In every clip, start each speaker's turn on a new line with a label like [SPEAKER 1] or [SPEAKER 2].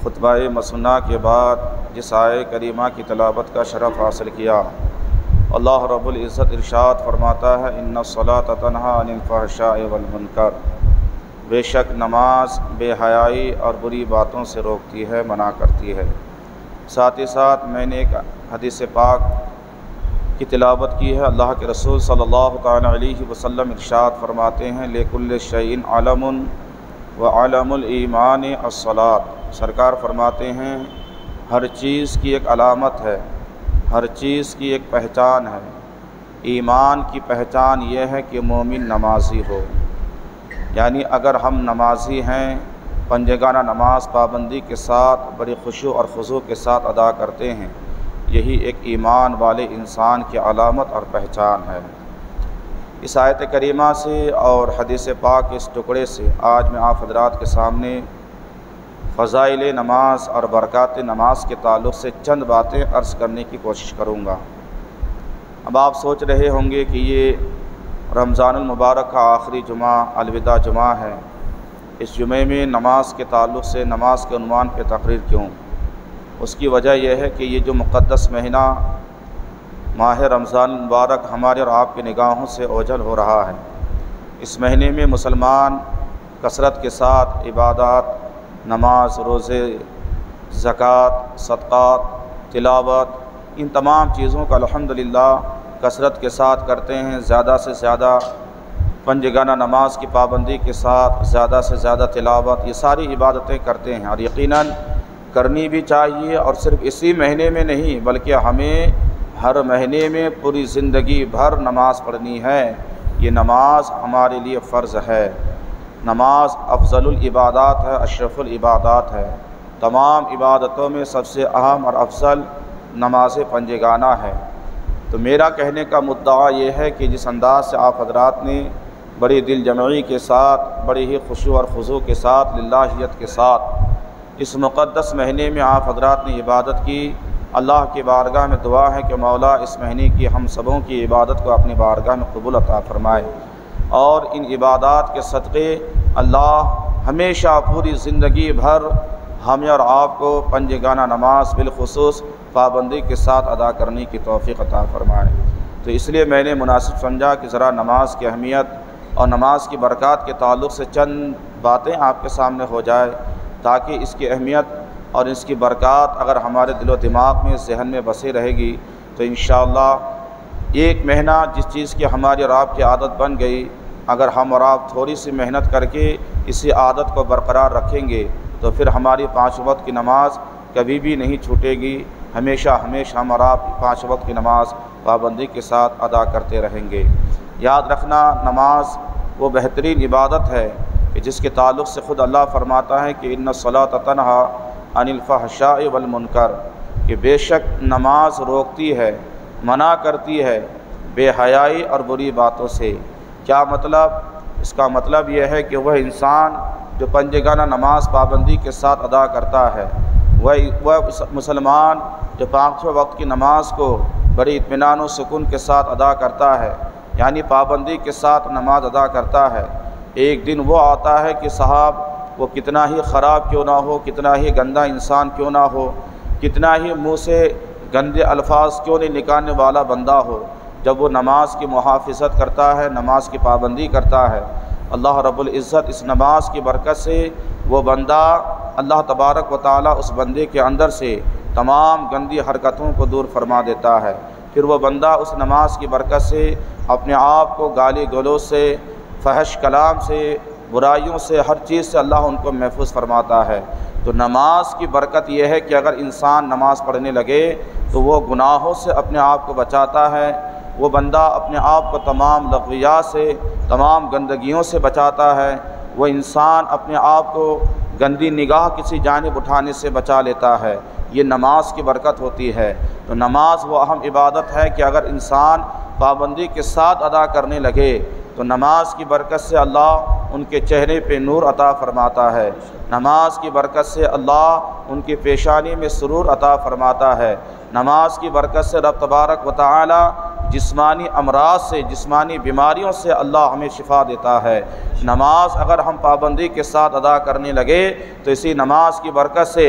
[SPEAKER 1] خطبہ مسنہ کے بعد جس آیہ کریمہ کی تلاوت کا شرف حاصل کیا، اللہ رب العزت ارشاد فرماتا ہے ان الصلاۃ تنہی عن الفحشاء والمنکر، بے شک نماز بے حیائی اور بری باتوں سے روکتی ہے، منع کرتی ہے۔ ساتھ ہی ساتھ میں نے ایک حدیث پاک کی تلاوت کی ہے۔ اللہ کے رسول صلی اللہ تعالی علیہ وسلم ارشاد فرماتے ہیں لِكُلِّ شَيْءٍ عَلَمٌ وَعَلَمُ الْإِيمَانِ الصَّلَاۃ، سرکار فرماتے ہیں ہر چیز کی ایک علامت ہے، ہر چیز کی ایک پہچان ہے۔ ایمان کی پہچان یہ ہے کہ مومن نمازی ہو، یعنی اگر ہم نمازی ہیں، پنجگانہ نماز پابندی کے ساتھ بڑی خشوع اور خضوع کے ساتھ ادا کرتے ہیں، یہی ایک ایمان والے انسان کی علامت اور پہچان ہے۔ اس آیت کریمہ سے اور حدیث پاک کے اس ٹکڑے سے آج میں آپ حضرات کے سامنے فضائل نماز اور برکات نماز کے تعلق سے چند باتیں عرض کرنے کی کوشش کروں گا۔ اب آپ سوچ رہے ہوں گے کہ یہ رمضان المبارک کا آخری جمعہ الوداع جمعہ ہے، اس جمعے میں نماز کے تعلق سے نماز کے عنوان پہ تقریر کیوں؟ اس کی وجہ یہ ہے کہ یہ جو مقدس مہینہ ماہ رمضان المبارک ہمارے اور آپ کی نگاہوں سے اوجھل ہو رہا ہے، اس مہینے میں مسلمان کثرت کے ساتھ عبادات، نماز، روزے، زکوٰۃ، صدقات، تلاوت، ان تمام چیزوں کا الحمدللہ کثرت کے ساتھ کرتے ہیں۔ زیادہ سے زیادہ پنجگانہ نماز کی پابندی کے ساتھ زیادہ سے زیادہ تلاوت، یہ ساری عبادتیں کرتے ہیں، اور یقیناً کرنی بھی چاہیے، اور صرف اسی مہینے میں نہیں بلکہ ہمیں ہر مہینے میں پوری زندگی بھر نماز پڑھنی ہے۔ یہ نماز ہمارے لیے فرض ہے۔ نماز افضل العبادات ہے، اشرف العبادات ہے، تمام عبادتوں میں سب سے اہم اور افضل نماز پنجگانہ ہے۔ تو میرا کہنے کا مدعا یہ ہے کہ جس انداز سے آپ حضرات نے بڑی دل جمعی کے ساتھ، بڑی ہی خشوع اور خضوع کے ساتھ، للہیت کے ساتھ اس مقدس مہینے میں آپ حضرات نے عبادت کی، اللہ کی بارگاہ میں دعا ہے کہ مولا اس مہینے کی ہم سبوں کی عبادت کو اپنی بارگاہ میں قبول عطا فرمائے، اور ان عبادات کے صدقے اللہ ہمیشہ پوری زندگی بھر ہمیں اور آپ کو پنجگانہ نماز بالخصوص پابندی کے ساتھ ادا کرنے کی توفیق عطا فرمائے۔ تو اس لیے میں نے مناسب سمجھا کہ ذرا نماز کی اہمیت اور نماز کی برکات کے تعلق سے چند باتیں آپ کے سامنے ہو جائے، تاکہ اس کی اہمیت اور اس کی برکات اگر ہمارے دل و دماغ میں، ذہن میں بسی رہے گی تو انشاءاللہ ایک مہینہ جس چیز کی ہماری اور آپ کی عادت بن گئی، اگر ہم اور آپ تھوڑی سی محنت کر کے اسی عادت کو برقرار رکھیں گے تو پھر ہماری 5 وقت کی نماز کبھی بھی نہیں چھوٹے گی، ہمیشہ ہم اور آپ 5 وقت کی نماز پابندی کے ساتھ ادا کرتے رہیں گے۔ یاد رکھنا نماز وہ بہترین عبادت ہے کہ جس کے تعلق سے خود اللہ فرماتا ہے کہ ان الصلاۃ تنہی عن الفحشاء والمنکر، کہ بے شک نماز روکتی ہے، منع کرتی ہے بے حیائی اور بری باتوں سے۔ کیا مطلب؟ اس کا مطلب یہ ہے کہ وہ انسان جو پنجگانہ نماز پابندی کے ساتھ ادا کرتا ہے، وہ مسلمان جو 5 وقت کی نماز کو بڑی اطمینان و سکون کے ساتھ ادا کرتا ہے، یعنی پابندی کے ساتھ نماز ادا کرتا ہے، ایک دن وہ آتا ہے کہ صاحب وہ کتنا ہی خراب کیوں نہ ہو، کتنا ہی گندا انسان کیوں نہ ہو، کتنا ہی منہ سے گندے الفاظ کیوں نہیں نکالنے والا بندہ ہو، جب وہ نماز کی محافظت کرتا ہے، نماز کی پابندی کرتا ہے، اللہ رب العزت اس نماز کی برکت سے وہ بندہ، اللہ تبارک و تعالیٰ اس بندے کے اندر سے تمام گندی حرکتوں کو دور فرما دیتا ہے۔ پھر وہ بندہ اس نماز کی برکت سے اپنے آپ کو گالی گلوچ سے، فحش کلام سے، برائیوں سے، ہر چیز سے اللہ ان کو محفوظ فرماتا ہے۔ تو نماز کی برکت یہ ہے کہ اگر انسان نماز پڑھنے لگے تو وہ گناہوں سے اپنے آپ کو بچاتا ہے، وہ بندہ اپنے آپ کو تمام لغویات سے، تمام گندگیوں سے بچاتا ہے، وہ انسان اپنے آپ کو گندی نگاہ کسی جانب اٹھانے سے بچا لیتا ہے۔ یہ نماز کی برکت ہوتی ہے۔ تو نماز وہ اہم عبادت ہے کہ اگر انسان پابندی کے ساتھ ادا کرنے لگے تو نماز کی برکت سے اللہ ان کے چہرے پہ نور عطا فرماتا ہے، نماز کی برکت سے اللہ ان کی پیشانی میں سرور عطا فرماتا ہے، نماز کی برکت سے رب تبارک و تعالی جسمانی امراض سے، جسمانی بیماریوں سے اللہ ہمیں شفا دیتا ہے۔ نماز اگر ہم پابندی کے ساتھ ادا کرنے لگے تو اسی نماز کی برکت سے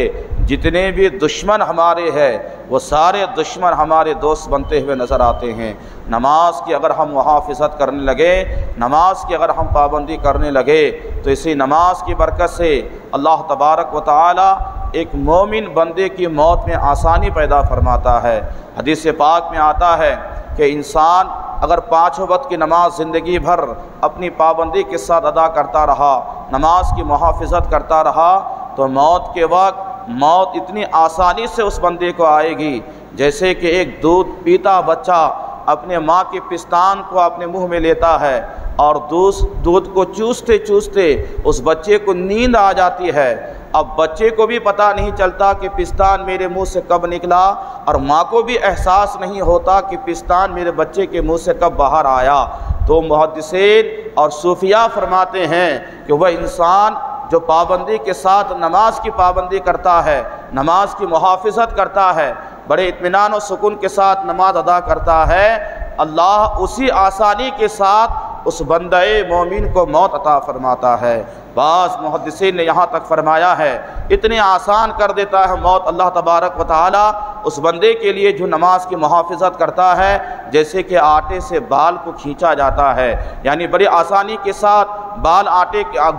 [SPEAKER 1] جتنے بھی دشمن ہمارے ہیں وہ سارے دشمن ہمارے دوست بنتے ہوئے نظر آتے ہیں۔ نماز کی اگر ہم محافظت کرنے لگے، نماز کی اگر ہم پابندی کرنے لگے تو اسی نماز کی برکت سے اللہ تبارک و تعالی ایک مومن بندے کی موت میں آسانی پیدا فرماتا ہے۔ حدیث پاک میں آتا ہے کہ انسان اگر 5 وقت کی نماز زندگی بھر اپنی پابندی کے ساتھ ادا کرتا رہا، نماز کی محافظت کرتا رہا، تو موت کے وقت موت اتنی آسانی سے اس بندے کو آئے گی جیسے کہ ایک دودھ پیتا بچہ اپنے ماں کے پستان کو اپنے منہ میں لیتا ہے اور دودھ کو چوستے چوستے اس بچے کو نیند آ جاتی ہے۔ اب بچے کو بھی پتہ نہیں چلتا کہ پستان میرے منہ سے کب نکلا، اور ماں کو بھی احساس نہیں ہوتا کہ پستان میرے بچے کے منہ سے کب باہر آیا۔ تو محدثین اور صوفیاء فرماتے ہیں کہ وہ انسان جو پابندی کے ساتھ نماز کی پابندی کرتا ہے، نماز کی محافظت کرتا ہے، بڑے اطمینان و سکون کے ساتھ نماز ادا کرتا ہے، اللہ اسی آسانی کے ساتھ اس بندہ مومن کو موت عطا فرماتا ہے۔ بعض محدثین نے یہاں تک فرمایا ہے اتنے آسان کر دیتا ہے موت اللہ تبارک و تعالی اس بندے کے لیے جو نماز کی محافظت کرتا ہے، جیسے کہ آٹے سے بال کو کھینچا جاتا ہے، یعنی بڑی آسانی کے ساتھ بال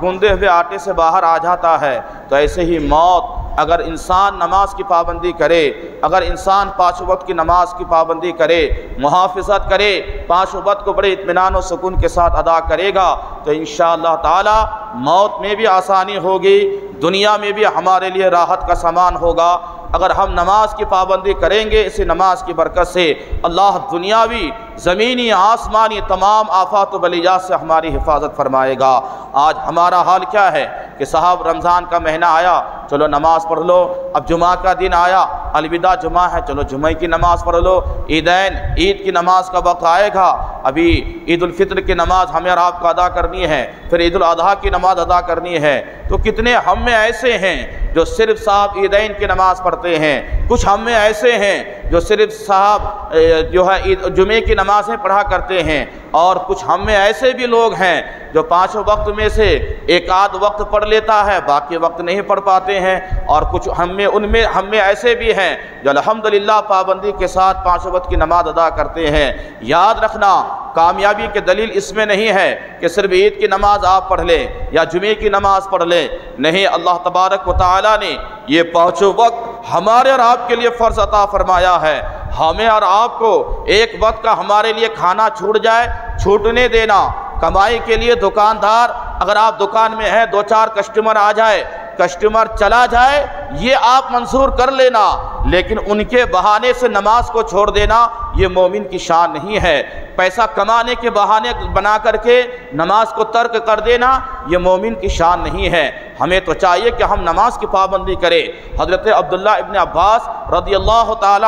[SPEAKER 1] گوندے ہوئے آٹے سے باہر آ جاتا ہے۔ تو ایسے ہی موت اگر انسان نماز کی پابندی کرے، اگر انسان 5 وقت کی نماز کی پابندی کرے، محافظت کرے، 5 وقت کو بڑے اطمینان و سکون کے ساتھ ادا کرے گا تو انشاءاللہ تعالی موت میں بھی آسانی ہوگی، دنیا میں بھی ہمارے لیے راحت کا سامان ہوگا۔ اگر ہم نماز کی پابندی کریں گے اسی نماز کی برکت سے اللہ دنیاوی زمینی آسمانی تمام آفات و بلیات سے ہماری حفاظت فرمائے گا۔ آج ہمارا حال کیا ہے کہ صاحب رمضان کا مہینہ آیا، چلو نماز پڑھ لو، اب جمعہ کا دن آیا، الوداع جمعہ ہے، چلو جمعہ کی نماز پڑھ لو، عید کی نماز کا وقت آئے گا، ابھی عید الفطر کی نماز ہمیں اور آپ کو ادا کرنی ہے، پھر عید الاضحیٰ کی نماز ادا کرنی ہے۔ تو کتنے ہم میں ایسے ہیں جو صرف صاحب عیدین کی نماز پڑھتے ہیں، کچھ ہم میں ایسے ہیں جو صرف صاحب جو ہے جمعے کی نمازیں پڑھا کرتے ہیں، اور کچھ ہم میں ایسے بھی لوگ ہیں جو 5 وقت میں سے ایک آدھ وقت پڑھ لیتا ہے، باقی وقت نہیں پڑھ پاتے ہیں، اور کچھ ہم میں ایسے بھی ہیں جو الحمدللہ پابندی کے ساتھ 5 وقت کی نماز ادا کرتے ہیں۔ یاد رکھنا کامیابی کی دلیل اس میں نہیں ہے کہ صرف عید کی نماز آپ پڑھ لیں یا جمعے کی نماز پڑھ لیں، نہیں، اللہ تبارک و تعالی نے یہ 5 وقت ہمارے اور آپ کے لیے فرض عطا فرمایا ہے۔ ہمیں اور آپ کو ایک وقت کا ہمارے لیے کھانا چھوٹ جائے، چھوٹنے دینا۔ کمائی کے لیے دکاندار اگر آپ دکان میں ہیں 2-4 کسٹمر آ جائے، کسٹمر چلا جائے، یہ آپ منظور کر لینا، لیکن ان کے بہانے سے نماز کو چھوڑ دینا یہ مومن کی شان نہیں ہے۔ پیسہ کمانے کے بہانے بنا کر کے نماز کو ترک کر دینا یہ مومن کی شان نہیں ہے۔ ہمیں تو چاہیے کہ ہم نماز کی پابندی کریں۔ حضرت عبداللہ ابن عباس رضی اللہ تعالی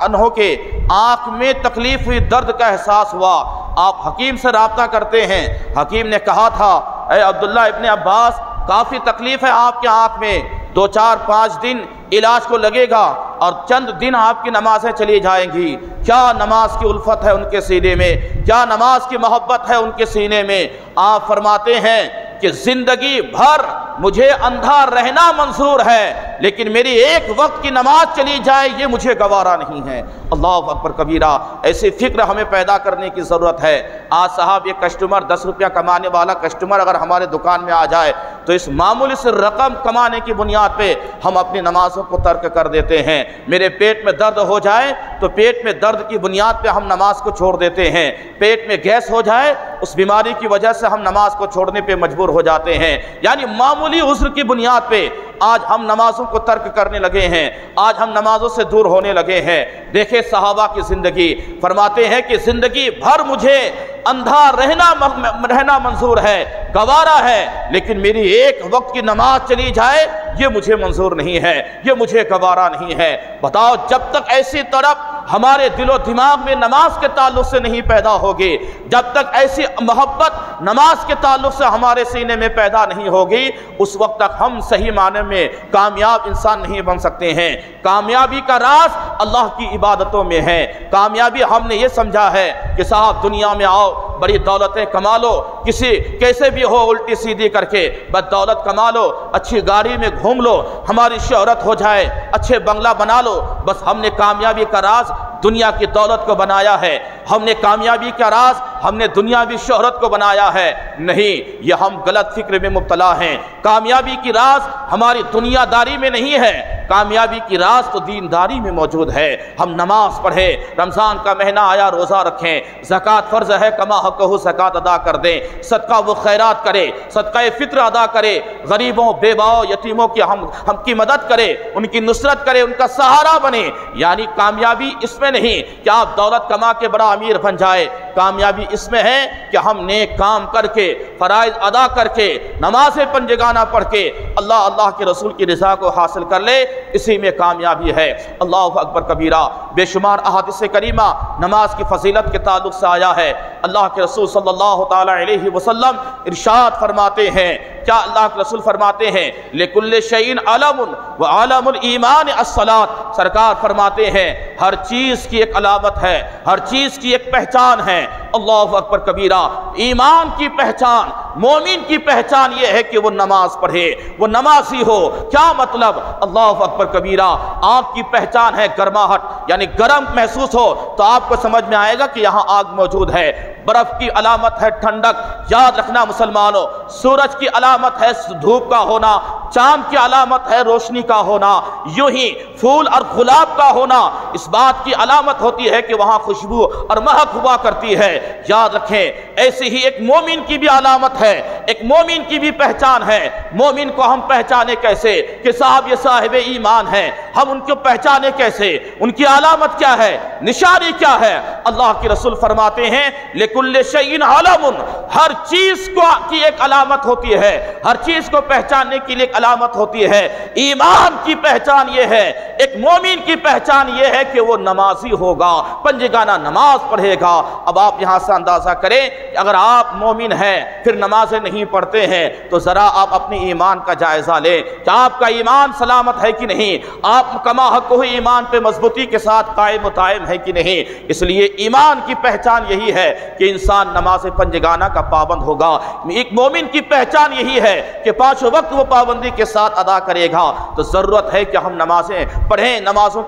[SPEAKER 1] عنہ کے آنکھ میں تکلیف ہوئی، درد کا احساس ہوا، آپ حکیم سے رابطہ کرتے ہیں، حکیم نے کہا تھا اے عبداللہ ابن عباس کافی تکلیف ہے آپ کے آنکھ میں، 2-4-5 دن علاج کو لگے گا اور چند دن آپ کی نمازیں چلی جائیں گی۔ کیا نماز کی الفت ہے ان کے سینے میں، کیا نماز کی محبت ہے ان کے سینے میں۔ آپ فرماتے ہیں کہ زندگی بھر مجھے اندھا رہنا منظور ہے، لیکن میری ایک وقت کی نماز چلی جائے یہ مجھے گوارا نہیں ہے۔ اللہ اکبر کبیرہ، ایسی فکر ہمیں پیدا کرنے کی ضرورت ہے۔ آج صاحب یہ کسٹمر 10 روپیہ کمانے والا کسٹمر اگر ہمارے دکان میں آ جائے تو اس معمولی سے رقم کمانے کی بنیاد پہ ہم اپنی نمازوں کو ترک کر دیتے ہیں۔ میرے پیٹ میں درد ہو جائے تو پیٹ میں درد کی بنیاد پہ ہم نماز کو چھوڑ دیتے ہیں، پیٹ میں گیس ہو جائے اس بیماری کی وجہ سے ہم نماز کو چھوڑنے پہ مجبور ہو جاتے ہیں، یعنی معمولی عذر کی بنیاد پہ آج ہم نمازوں کو ترک کرنے لگے ہیں، آج ہم نمازوں سے دور ہونے لگے ہیں۔ دیکھیں صحابہ کی زندگی، فرماتے ہیں کہ زندگی بھر مجھے اندھا رہنا منظور ہے، گوارا ہے، لیکن میری ایک وقت کی نماز چلی جائے یہ مجھے منظور نہیں ہے، یہ مجھے گوارا نہیں ہے۔ بتاؤ جب تک ایسی طرف ہمارے دل و دماغ میں نماز کے تعلق سے نہیں پیدا ہوگی، جب تک ایسی محبت نماز کے تعلق سے ہمارے سینے میں پیدا نہیں ہوگی، اس وقت تک ہم صحیح معنی میں کامیاب انسان نہیں بن سکتے ہیں۔ کامیابی کا راز اللہ کی عبادتوں میں ہے۔ کامیابی ہم نے یہ سمجھا ہے کہ صاحب دنیا میں آؤ، بڑی دولتیں کما لو، کیسے بھی ہو الٹی سیدھی کر کے بس دولت کما لو، اچھی گاڑی میں گھوم لو، ہماری شہرت ہو جائے، اچھے بنگلہ بنا لو، بس ہم نے کامیابی کا راز دنیا کی دولت کو بنایا ہے، ہم نے کامیابی کا راز ہم نے دنیاوی شہرت کو بنایا ہے۔ نہیں، یہ ہم غلط فکر میں مبتلا ہیں۔ کامیابی کی راز ہماری دنیا داری میں نہیں ہے، کامیابی کی راز تو دینداری میں موجود ہے۔ ہم نماز پڑھیں، رمضان کا مہینہ آیا روزہ رکھیں، زکوٰۃ فرض ہے کما حقہ زکوٰۃ ادا کر دیں، صدقہ و خیرات کریں، صدقہ فطر ادا کریں، غریبوں بیواؤں یتیموں کی ہم کی مدد کریں، ان کی نصرت کریں، ان کا سہارا بنیں۔ یعنی کامیابی اس میں نہیں کہ آپ دولت کما کے بڑا امیر بن جائے، کامیابی اس میں ہے کہ ہم نیک کام کر کے، فرائض ادا کر کے، نماز پنجگانہ پڑھ کے اللہ کے رسول کی رضا کو حاصل کر لے، اسی میں کامیابی ہے۔ اللہ اکبر کبیرہ، بے شمار احادیث کریمہ نماز کی فضیلت کے تعلق سے آیا ہے۔ اللہ کے رسول صلی اللہ تعالی علیہ وسلم ارشاد فرماتے ہیں، کیا اللہ کے رسول فرماتے ہیں لِكُلِّ شَيْءٍ عَلَمٌ وَعَلَمُ الْإِيمَانِ الصَّلَاةُ، سرکار فرماتے ہیں ہر چیز کی ایک علامت ہے، ہر چیز کی ایک پہچان ہے۔ اللہ اکبر کبیرہ، ایمان کی پہچان، مومن کی پہچان یہ ہے کہ وہ نماز پڑھے، وہ نمازی ہو۔ کیا مطلب؟ اللہ اکبر کبیرہ، آپ کی پہچان ہے گرماہٹ، یعنی گرم محسوس ہو تو آپ کو سمجھ میں آئے گا کہ یہاں آگ موجود ہے۔ برف کی علامت ہے ٹھنڈک، یاد رکھنا مسلمانوں، سورج کی علامت ہے دھوپ کا ہونا، چاند کی علامت ہے روشنی کا ہونا، یوں ہی پھول اور گلاب کا ہونا اس بات کی علامت ہوتی ہے کہ وہاں خوشبو اور مہک ہوا کرتی ہے۔ یاد رکھیں، ایسے ہی ایک مومن کی بھی علامت ہے، ایک مومن کی بھی پہچان ہے۔ مومن کو ہم پہچانے کیسے کہ صاحب یہ صاحب ایمان ہے؟ ہم ان کو پہچانے کیسے؟ ان کی علامت کیا ہے، نشانی کیا ہے؟ اللہ کے رسول فرماتے ہیں لِكُلِّ شَيْءٍ عَلَمٌ، ہر چیز کی ایک علامت ہوتی ہے، ہر چیز کو پہچاننے کے لیے ایک علامت ہوتی ہے۔ ایمان کی پہچان یہ ہے، ایک مومن کی پہچان یہ ہے کہ وہ نمازی ہوگا، پنجگانہ نماز پڑھے گا۔ اب آپ یہاں سے اندازہ کریں کہ اگر آپ مومن ہیں پھر نمازیں نہیں پڑھتے ہیں تو ذرا آپ اپنے ایمان کا جائزہ لیں کہ آپ کا ایمان سلامت ہے کہ نہیں، آپ کما حقہ ایمان پہ مضبوطی کے ساتھ قائم و دائم ہے کہ نہیں۔ اس لیے ایمان کی پہچان یہی ہے کہ انسان نماز پنجگانہ کا پابند ہوگا۔ ایک مومن کی پہچان یہی ہے کہ 5 وقت وہ پابندی کے ساتھ ادا کرے گا۔ تو ضرورت ہے کہ ہم نمازیں پڑھیں، نمازوں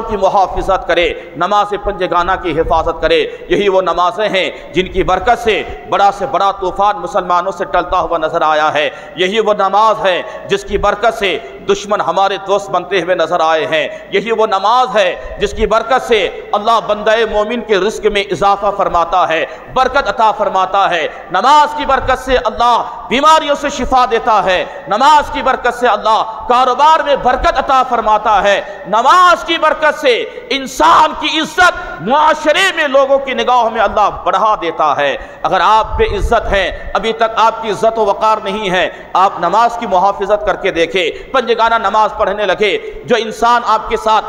[SPEAKER 1] کی محافظت کریں، نماز پنجگانہ کی حفاظت کریں۔ یہی وہ نمازیں ہیں جن کی برکت سے بڑا سے بڑا طوفان مسلمانوں سے ٹلتا ہوا نظر آیا ہے۔ یہی وہ نماز ہے جس کی برکت سے دشمن ہمارے دوست بنتے ہوئے نظر آئے ہیں۔ یہی وہ نماز ہے جس کی برکت سے اللہ بندہ مومن کے رزق میں اضافہ فرماتا ہے، برکت عطا فرماتا ہے۔ نماز کی برکت سے اللہ بیماریوں سے شفا دیتا ہے، نماز کی برکت سے اللہ کاروبار میں برکت عطا فرماتا ہے، نماز کی برکت سے انسان کی عزت معاشرے میں لوگوں کی نگاہوں میں اللہ بڑھا دیتا ہے۔ اگر آپ بے عزت ہیں، ابھی تک آپ کی عزت و وقار نہیں ہے، آپ نماز کی محافظت کر کے دیکھیں، پنجگانہ نماز پڑھنے لگے۔ جو انسان آپ کے ساتھ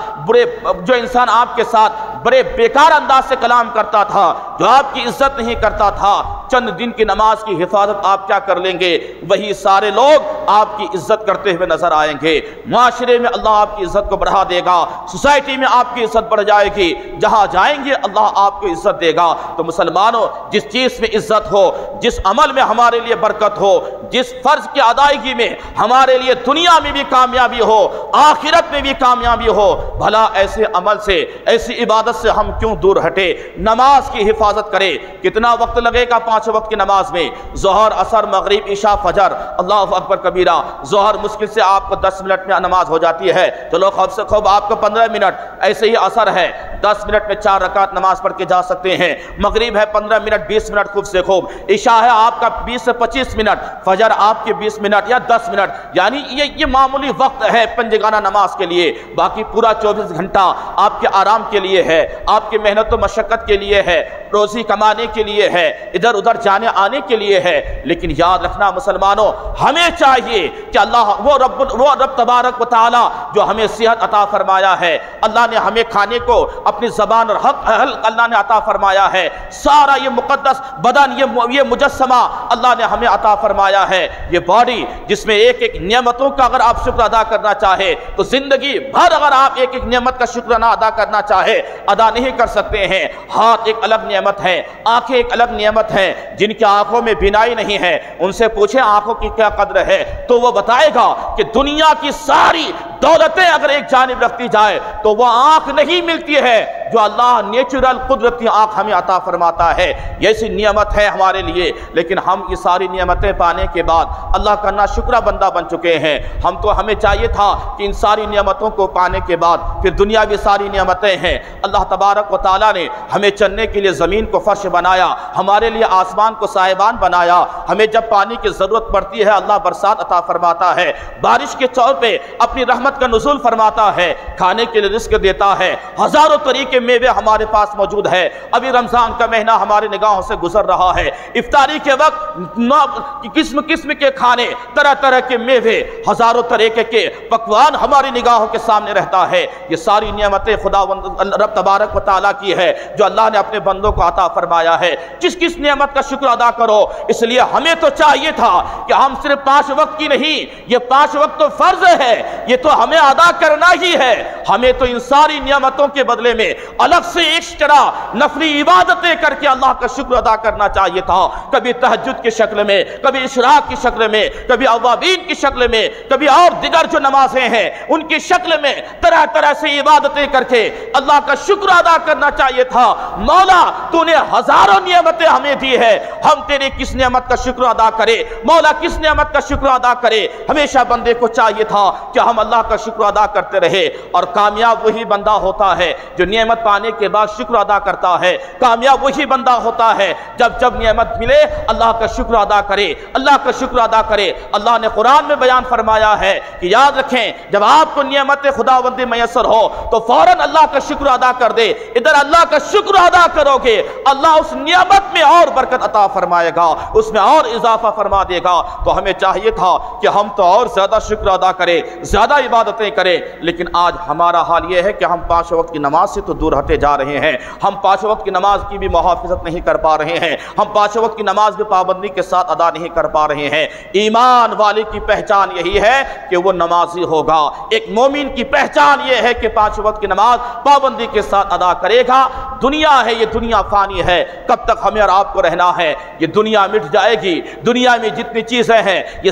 [SPEAKER 1] بڑے بیکار انداز سے کلام کرتا تھا، جو آپ کی عزت نہیں کرتا تھا، چند دن کی نماز کی حفاظت آپ کیا کر لیں گے؟ وہی سارے لوگ آپ کی عزت کرتے ہوئے نظر آئیں گے۔ معاشرے میں اللہ آپ کی عزت کو بڑھا دے گا، سوسائٹی میں آپ کی عزت بڑھ جائے گی، جہاں جائیں گے اللہ آپ کو عزت دے گا۔ تو مسلمانوں، جس چیز میں عزت ہو، جس عمل میں ہمارے لیے برکت ہو، جس فرض کی ادائیگی میں ہمارے لیے دنیا میں بھی کامیابی ہو، آخرت میں بھی کامیابی ہو، بھلا ایسے عمل سے، ایسی عبادت سے ہم کیوں دور ہٹے؟ نماز کی حفاظت کرے۔ کتنا وقت لگے گا 5 وقت کی نماز میں؟ ظہر، عصر، مغرب، عشاء، فجر۔ اللہ اکبر کبیرہ، ظہر مشکل سے آپ کو 10 منٹ میں نماز ہو جاتی ہے، چلو خوب سے خوب آپ کو 15 منٹ۔ ایسے ہی عصر ہے، 10 منٹ میں 4 رکعت نماز پڑھ کے جا سکتے ہیں۔ مغرب ہے 15 منٹ، 20 منٹ خوب سے خوب۔ عشاء ہے آپ کا 20 سے 25 منٹ، فجر آپ کے 20 منٹ یا 10 منٹ، یعنی یہ معمولی وقت ہے پنجگانہ نماز کے لیے۔ باقی پورا 24 گھنٹہ آپ کے آرام کے لیے ہے، آپ کے محنت و مشقت کے لیے ہے، روزی کمانے کے لیے ہے، ادھر ادھر جانے آنے کے لیے ہے۔ لیکن یاد رکھنا مسلمانوں، ہمیں چاہیے چاہیے کہ اللہ وہ رب تبارک و تعالی جو ہمیں صحت عطا فرمایا ہے، اللہ نے ہمیں کھانے کو اپنی زبان اور حق اللہ نے عطا فرمایا ہے، سارا یہ مقدس بدن، یہ مجسمہ اللہ نے ہمیں عطا فرمایا ہے، یہ باڈی جس میں ایک ایک نعمتوں کا اگر آپ شکر ادا کرنا چاہے تو زندگی بھر اگر آپ ایک ایک نعمت کا شکر نہ ادا کرنا چاہے ادا نہیں کر سکتے ہیں۔ ہاتھ ایک الگ نعمت ہے، آنکھیں ایک الگ نعمت ہے، جن کی آنکھوں میں بینائی نہیں ہے ان سے پوچھیں آنکھوں کی کیا قدر ہے تو وہ بتائے گا کہ دنیا کی ساری دولتیں اگر ایک جانب رکھتی جائے تو وہ آنکھ نہیں ملتی ہے جو اللہ نیچرل قدرتی آنکھ ہمیں عطا فرماتا ہے۔ یہ ایسی نعمت ہے ہمارے لیے، لیکن ہم یہ ساری نعمتیں پانے کے بعد اللہ کا ناشکرہ بندہ بن چکے ہیں۔ ہمیں چاہیے تھا کہ ان ساری نعمتوں کو پانے کے بعد پھر دنیا بھی ساری نعمتیں ہیں، اللہ تبارک و تعالیٰ نے ہمیں چلنے کے لیے زمین کو فرش بنایا، ہمارے لیے آسمان کو سائبان بنایا، ہمیں جب پانی کی ضرورت پڑتی ہے اللہ برسات عطا فرماتا ہے، بارش کے طور پہ اپنی رحمت کا نزول فرماتا ہے، کھانے کے لیے رزق دیتا ہے، ہزاروں طریقے میوے ہمارے پاس موجود ہے۔ ابھی رمضان کا مہینہ ہمارے نگاہوں سے گزر رہا ہے، افطاری کے وقت قسم قسم کے کھانے، طرح طرح کے میوے، ہزاروں طریقے کے پکوان ہماری نگاہوں کے سامنے رہتا ہے۔ یہ ساری نعمتیں خدا رب تبارک و تعالیٰ کی ہے جو اللہ نے اپنے بندوں کو عطا فرمایا ہے۔ جس کس نعمت کا شکر ادا کرو۔ اس لیے ہمیں تو چاہیے تھا کہ ہم صرف 5 وقت کی نہیں، یہ 5 وقت تو فرض ہے، یہ تو ہمیں ادا کرنا ہی ہے۔ ہمیں تو ان ساری نعمتوں کے بدلے میں الگ سے ایکسٹرا نفلی عبادتیں کر کے اللہ کا شکر ادا کرنا چاہیے تھا، کبھی تہجد کی شکل میں، کبھی اشراق کی شکل میں، کبھی اوابین کی شکل میں، کبھی اور دیگر جو نمازیں ہیں ان کی شکل میں طرح طرح سے عبادتیں کر کے اللہ کا شکر ادا کرنا چاہیے تھا۔ مولا تو نے ہزاروں نعمتیں ہمیں دی ہے، ہم تیرے کس نعمت کا شکر ادا کرے؟ مولا کس نعمت کا شکر ادا کرے؟ ہمیشہ بندے کو چاہیے تھا کہ ہم اللہ کا شکر ادا کرتے رہے، اور کامیاب وہی بندہ ہوتا ہے جو نعمت پانے کے بعد شکر ادا کرتا ہے۔ کامیاب وہی بندہ ہوتا ہے جب نعمت ملے اللہ کا شکر ادا کرے، اللہ کا شکر ادا کرے۔ اللہ نے قرآن میں بیان فرمایا ہے کہ یاد رکھیں جب آپ کو نعمت خداوندی میسر ہو تو فوراً اللہ کا شکر ادا کر دے۔ ادھر اللہ کا شکر ادا کرو گے اللہ اس نعمت میں اور برکت عطا فرمائے گا، اس میں اور اضافہ فرما دے گا۔ تو ہمیں چاہیے تھا کہ ہم تو اور زیادہ شکر ادا کریں، زیادہ عبادتیں کریں، لیکن آج ہمارا حال یہ ہے کہ ہم 5 وقت کی نماز سے تو دور ہٹے جا رہے ہیں، ہم 5 وقت کی نماز کی بھی محافظت نہیں کر پا رہے ہیں، ہم 5 وقت کی نماز بھی پابندی کے ساتھ ادا نہیں کر پا رہے ہیں۔ ایمان والے کی پہچان یہی ہے کہ وہ نمازی ہوگا، ایک مومن کی پہچان یہ ہے کہ 5 وقت کی نماز پابندی کے ساتھ ادا کرے گا۔ دنیا ہے، یہ دنیا فانی ہے، کب تک ہمیں اور آپ کو رہنا ہے؟ یہ دنیا مٹ جائے گی، دنیا میں جتنی چیزیں ہیں یہ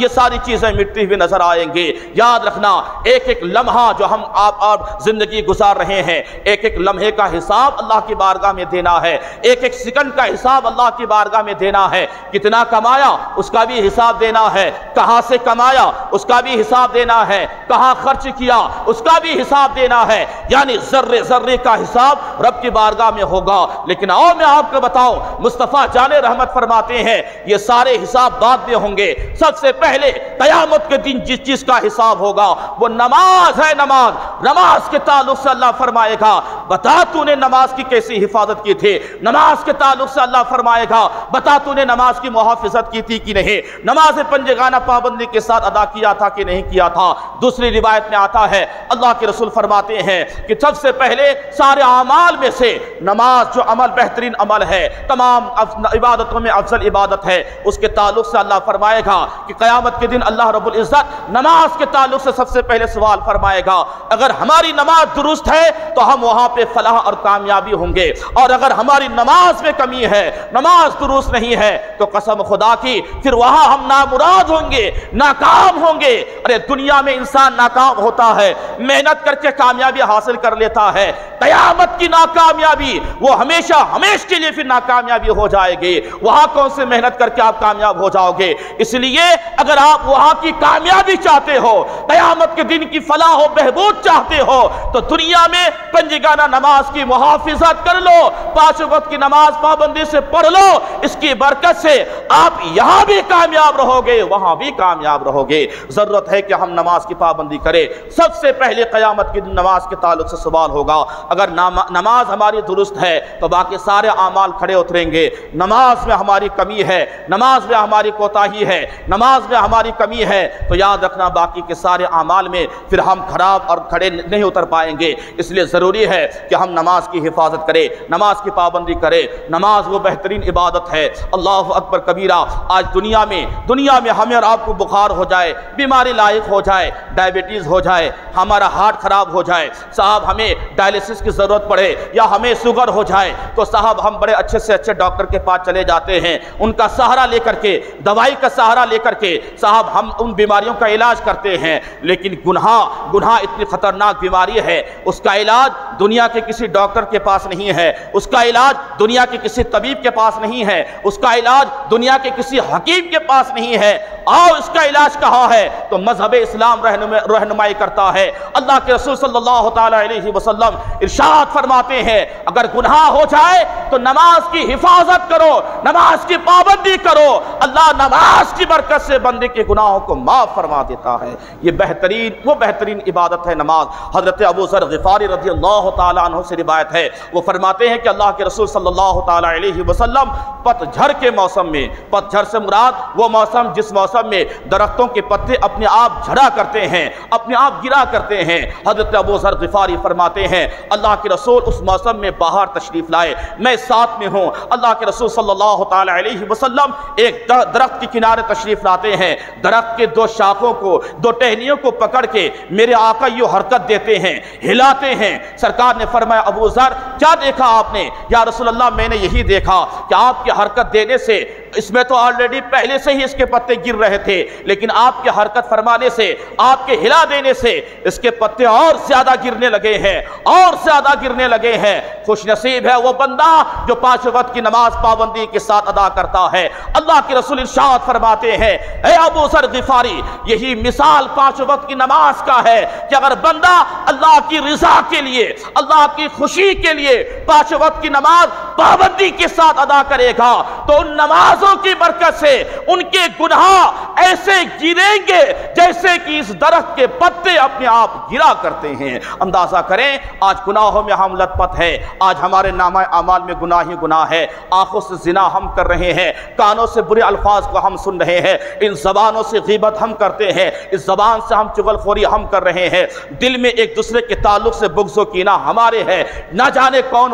[SPEAKER 1] ساری چیزیں مٹتی ہوئی نظر آئیں گے۔ یاد رکھنا ایک ایک لمحہ جو ہم آپ زندگی گزار رہے ہیں، ایک ایک لمحے کا حساب اللہ کی بارگاہ میں دینا ہے، ایک ایک سیکنڈ کا حساب اللہ کی بارگاہ میں دینا ہے۔ کتنا کمایا اس کا بھی حساب دینا ہے، کہاں سے کمایا اس کا بھی حساب دینا ہے، کہاں خرچ کیا اس کا بھی حساب دینا ہے، یعنی ذرے ذرے کا حساب رب کی بارگاہ میں ہوگا۔ لیکن آؤ میں آپ کو بتاؤں، مصطفیٰ جان رحمت فرماتے ہیں یہ سارے حساب بعد میں ہوں گے، سب سے پہلے قیامت کے دن جس چیز کا حساب ہوگا وہ نماز ہے۔ نماز کے تعلق سے اللہ فرمائے گا بتا تو نے نماز کی کیسی حفاظت کی تھی، نماز کے تعلق سے اللہ فرمائے گا بتا تو نے نماز کی محافظت کی تھی کہ نہیں، نماز پنجگانہ پابندی کے ساتھ ادا کیا تھا کہ نہیں کیا تھا۔ دوسری روایت میں آتا ہے اللہ کے رسول فرماتے ہیں کہ سب سے پہلے سارے اعمال میں سے نماز جو عمل بہترین عمل ہے، تمام عبادتوں میں افضل عبادت ہے، اس کے تعلق سے اللہ فرمائے گا کہ قیامت کے دن اللہ رب العزت نماز کے تعلق سے سب سے پہلے سوال فرمائے گا۔ اگر ہماری نماز درست ہے تو ہم وہاں پہ فلاح اور کامیابی ہوں گے، اور اگر ہماری نماز میں کمی ہے، نماز درست نہیں ہے، تو قسم خدا کی پھر وہاں ہم نامراد ہوں گے، ناکام ہوں گے۔ ارے دنیا میں انسان ناکام ہوتا ہے، محنت کر کے کامیابی حاصل کر لیتا ہے، قیامت کی ناکامیابی وہ ہمیشہ کے لیے پھر ناکامیابی ہو جائے گی۔ وہاں کون سے محنت کر کے آپ کامیاب ہو جاؤ گے؟ اس لیے اگر آپ وہاں کی کامیابی چاہتے ہو، قیامت کے دن کی فلاح و بہبود چاہتے ہو، تو دنیا میں پنجگانہ نماز کی محافظت کر لو، 5 وقت کی نماز پابندی سے پڑھ لو، اس کی برکت سے آپ یہاں بھی کامیاب رہو گے، وہاں بھی کامیاب رہو گے۔ ضرورت ہے کہ ہم نماز کی پابندی کریں۔ سب سے پہلے قیامت کی نماز کے تعلق سے سوال ہوگا۔ اگر نماز ہماری درست ہے تو باقی سارے اعمال کھڑے اتریں گے۔ نماز میں ہماری کمی ہے، نماز میں ہماری کوتاہی ہے، نماز میں ہماری کمی ہے تو یاد رکھنا باقی کے سارے اعمال میں پھر ہم خراب اور کھڑے نہیں اتر پائیں گے۔ اس لیے ضروری ہے کہ ہم نماز کی حفاظت کریں، نماز کی پابندی کریں۔ نماز وہ بہترین عبادت ہے، اللہ اکبر کبیرہ۔ آج دنیا میں ہمیں اور آپ کو بخار ہو جائے، بیماری لاحق ہو جائے، ڈائبٹیز ہو جائے، ہمارا ہارٹ خراب ہو جائے، صاحب ہمیں ڈائلیسس کی ضرورت پڑے یا ہمیں شوگر ہو جائے تو صاحب ہم بڑے اچھے سے اچھے ڈاکٹر کے پاس چلے جاتے ہیں، ان کا سہارا لے کر کے، دوائی کا سہارا لے کر کے صاحب ہم ان بیماریوں کا علاج کرتے ہیں۔ لیکن گناہ اتنی خطرناک بیماری ہے، اس کا علاج دنیا کے کسی ڈاکٹر کے پاس نہیں ہے، اس کا علاج دنیا کے کسی طبیب کے پاس نہیں ہے، اس کا علاج دنیا کے کسی حکیم کے پاس نہیں ہے۔ آؤ اس کا علاج کہاں ہے؟ تو مذہب اسلام رہنمائی کرتا ہے۔ اللہ کے رسول صلی اللہ تعالی علیہ وسلم ارشاد فرماتے ہیں اگر گناہ ہو جائے تو نماز کی حفاظت کرو، نماز کی پابندی کرو، اللہ نماز کی برکت سے بندے کے گناہوں کو معاف فرما دیتا ہے۔ یہ بہترین عبادت ہے نماز۔ حضرت ابو ذر غفاری رضی اللہ تعالی عنہ سے روایت ہے، وہ فرماتے ہیں کہ اللہ کے رسول صلی اللہ تعالی علیہ وسلم پتجھڑ کے موسم میں، پتجھڑ سے مراد وہ موسم جس موسم میں درختوں کے پتے اپنے آپ جھڑا کرتے ہیں، اپنے آپ گرا کرتے ہیں، حضرت ابو ذر غفاری فرماتے ہیں اللہ کے رسول اس موسم میں باہر تشریف لائے، میں ساتھ میں ہوں، اللہ کے رسول صلی اللہ تعالی علیہ وسلم ایک درخت کے کنارے تشریف لاتے ہیں، درخت کے دو شاخوں کو، دو ٹہنیوں کو پکڑ کے میرے آقا یہ حرکت دیتے ہیں، ہلاتے ہیں۔ سرکار نے فرمایا ابو ذر کیا دیکھا آپ نے؟ یا رسول اللہ میں نے یہی دیکھا کہ آپ کی حرکت دینے سے اس میں تو آلریڈی پہلے سے ہی اس کے پتے گر رہے تھے، لیکن آپ کے حرکت فرمانے سے، آپ کے ہلا دینے سے اس کے پتے اور زیادہ گرنے لگے ہیں، اور زیادہ گرنے لگے ہیں۔ خوش نصیب ہے وہ بندہ جو 5 وقت کی نماز پابندی کے ساتھ ادا کرتا ہے۔ اللہ کے رسول ارشاد فرماتے ہیں اے ابو ذر غفاری یہی مثال 5 وقت کی نماز کا ہے کہ اگر بندہ اللہ کی رضا کے لیے، اللہ کی خوشی کے لیے 5 وقت کی نماز پابندی کے ساتھ ادا کرے گا تو ان نمازوں کی برکت سے ان کے گناہ ایسے گریں گے جیسے کہ اس درخت کے پتے اپنے آپ گرا کرتے ہیں۔ اندازہ کریں آج گناہوں میں ہم لت پت ہے، آج ہمارے نامہ اعمال میں گناہ ہی گناہ ہے، آنکھوں سے زنا ہم کر رہے ہیں، کانوں سے برے الفاظ کو ہم سن رہے ہیں، ان زبانوں سے غیبت ہم کرتے ہیں، اس زبان سے ہم چغل خوری ہم کر رہے ہیں، دل میں ایک دوسرے کے تعلق سے بغض و کینہ ہمارے ہے، نہ جانے کون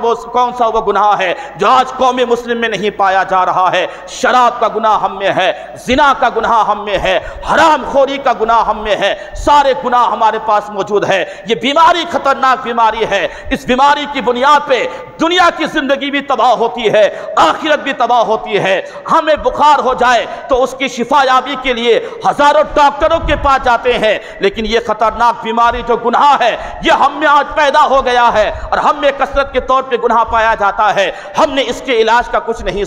[SPEAKER 1] سا وہ گناہ ہے جو آج قوم مسلم میں نہیں پایا جا رہا ہے۔ شراب کا گناہ ہم میں ہے، زنا کا گناہ ہم میں ہے، حرام خوری کا گناہ ہم میں ہے، سارے گناہ ہمارے پاس موجود ہے۔ یہ بیماری خطرناک بیماری ہے، اس بیماری کی بنیاد پہ دنیا کی زندگی بھی تباہ ہوتی ہے، آخرت بھی تباہ ہوتی ہے۔ ہمیں بخار ہو جائے تو اس کی شفا یابی کے لیے ہزاروں ڈاکٹروں کے پاس جاتے ہیں، لیکن یہ خطرناک بیماری جو گناہ ہے یہ ہم میں آج پیدا ہو گیا ہے اور ہم میں کثرت کے طور پہ گناہ پایا جاتا ہے۔ ہم نے اس کے علاج کا کچھ نہیں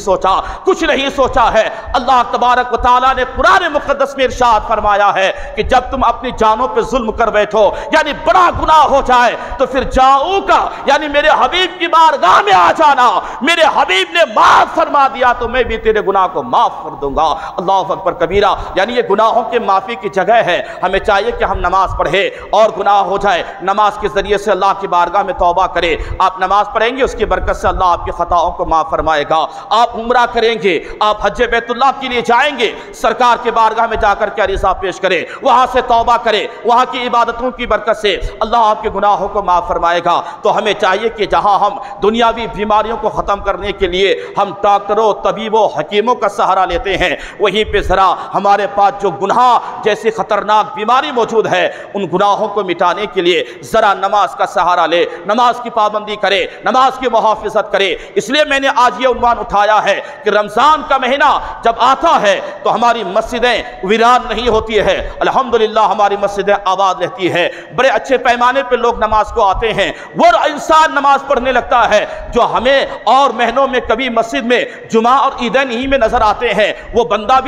[SPEAKER 1] سوچا ہے۔ اللہ تبارک و تعالیٰ نے قرآن مقدس میں ارشاد فرمایا ہے کہ جب تم اپنی جانوں پہ ظلم کر بیٹھو یعنی بڑا گناہ ہو جائے تو پھر جاؤ کا یعنی میرے حبیب کی بارگاہ میں آ جانا، میرے حبیب نے معاف فرما دیا تو میں بھی تیرے گناہ کو معاف کر دوں گا۔ اللہ اکبر کبیرہ، یعنی یہ گناہوں کے معافی کی جگہ ہے۔ ہمیں چاہیے کہ ہم نماز پڑھیں اور گناہ ہو جائے نماز کے ذریعے سے اللہ کی بارگاہ میں توبہ کریں۔ آپ نماز پڑھیں گے اس کی برکت سے اللہ آپ کی خطاؤں کو معاف فرمائے گا۔ آپ عمرہ کریں گے، آپ حج بیت اللہ کے لیے جائیں گے، سرکار کے بارگاہ میں جا کر کے عریضہ پیش کریں، وہاں سے توبہ کریں، وہاں کی عبادتوں کی برکت سے اللہ آپ کے گناہوں کو معاف فرمائے گا۔ تو ہمیں چاہیے کہ جہاں ہم دنیاوی بیماریوں کو ختم کرنے کے لیے ہم ڈاکٹروں، طبیبوں، حکیموں کا سہارا لیتے ہیں، وہیں پہ ذرا ہمارے پاس جو گناہ جیسی خطرناک بیماری موجود ہے ان گناہوں کو مٹانے کے لیے ذرا نماز کا سہارا لے، نماز کی پابندی کرے، نماز کی محافظت کرے۔ اس لیے میں نے آج یہ عنوان اٹھایا ہے کہ رمضان کا مہینہ جب آتا ہے تو ہماری مسجدیں ویران نہیں ہوتی ہے، الحمدللہ ہماری مسجدیں آباد رہتی ہے، بڑے اچھے پیمانے پہ لوگ نماز کو آتے ہیں۔ وہ انسان نماز پڑھنے لگتا ہے جو ہمیں اور مہینوں میں کبھی مسجد میں جمعہ اور عیدین ہی میں نظر آتے ہیں، وہ بندہ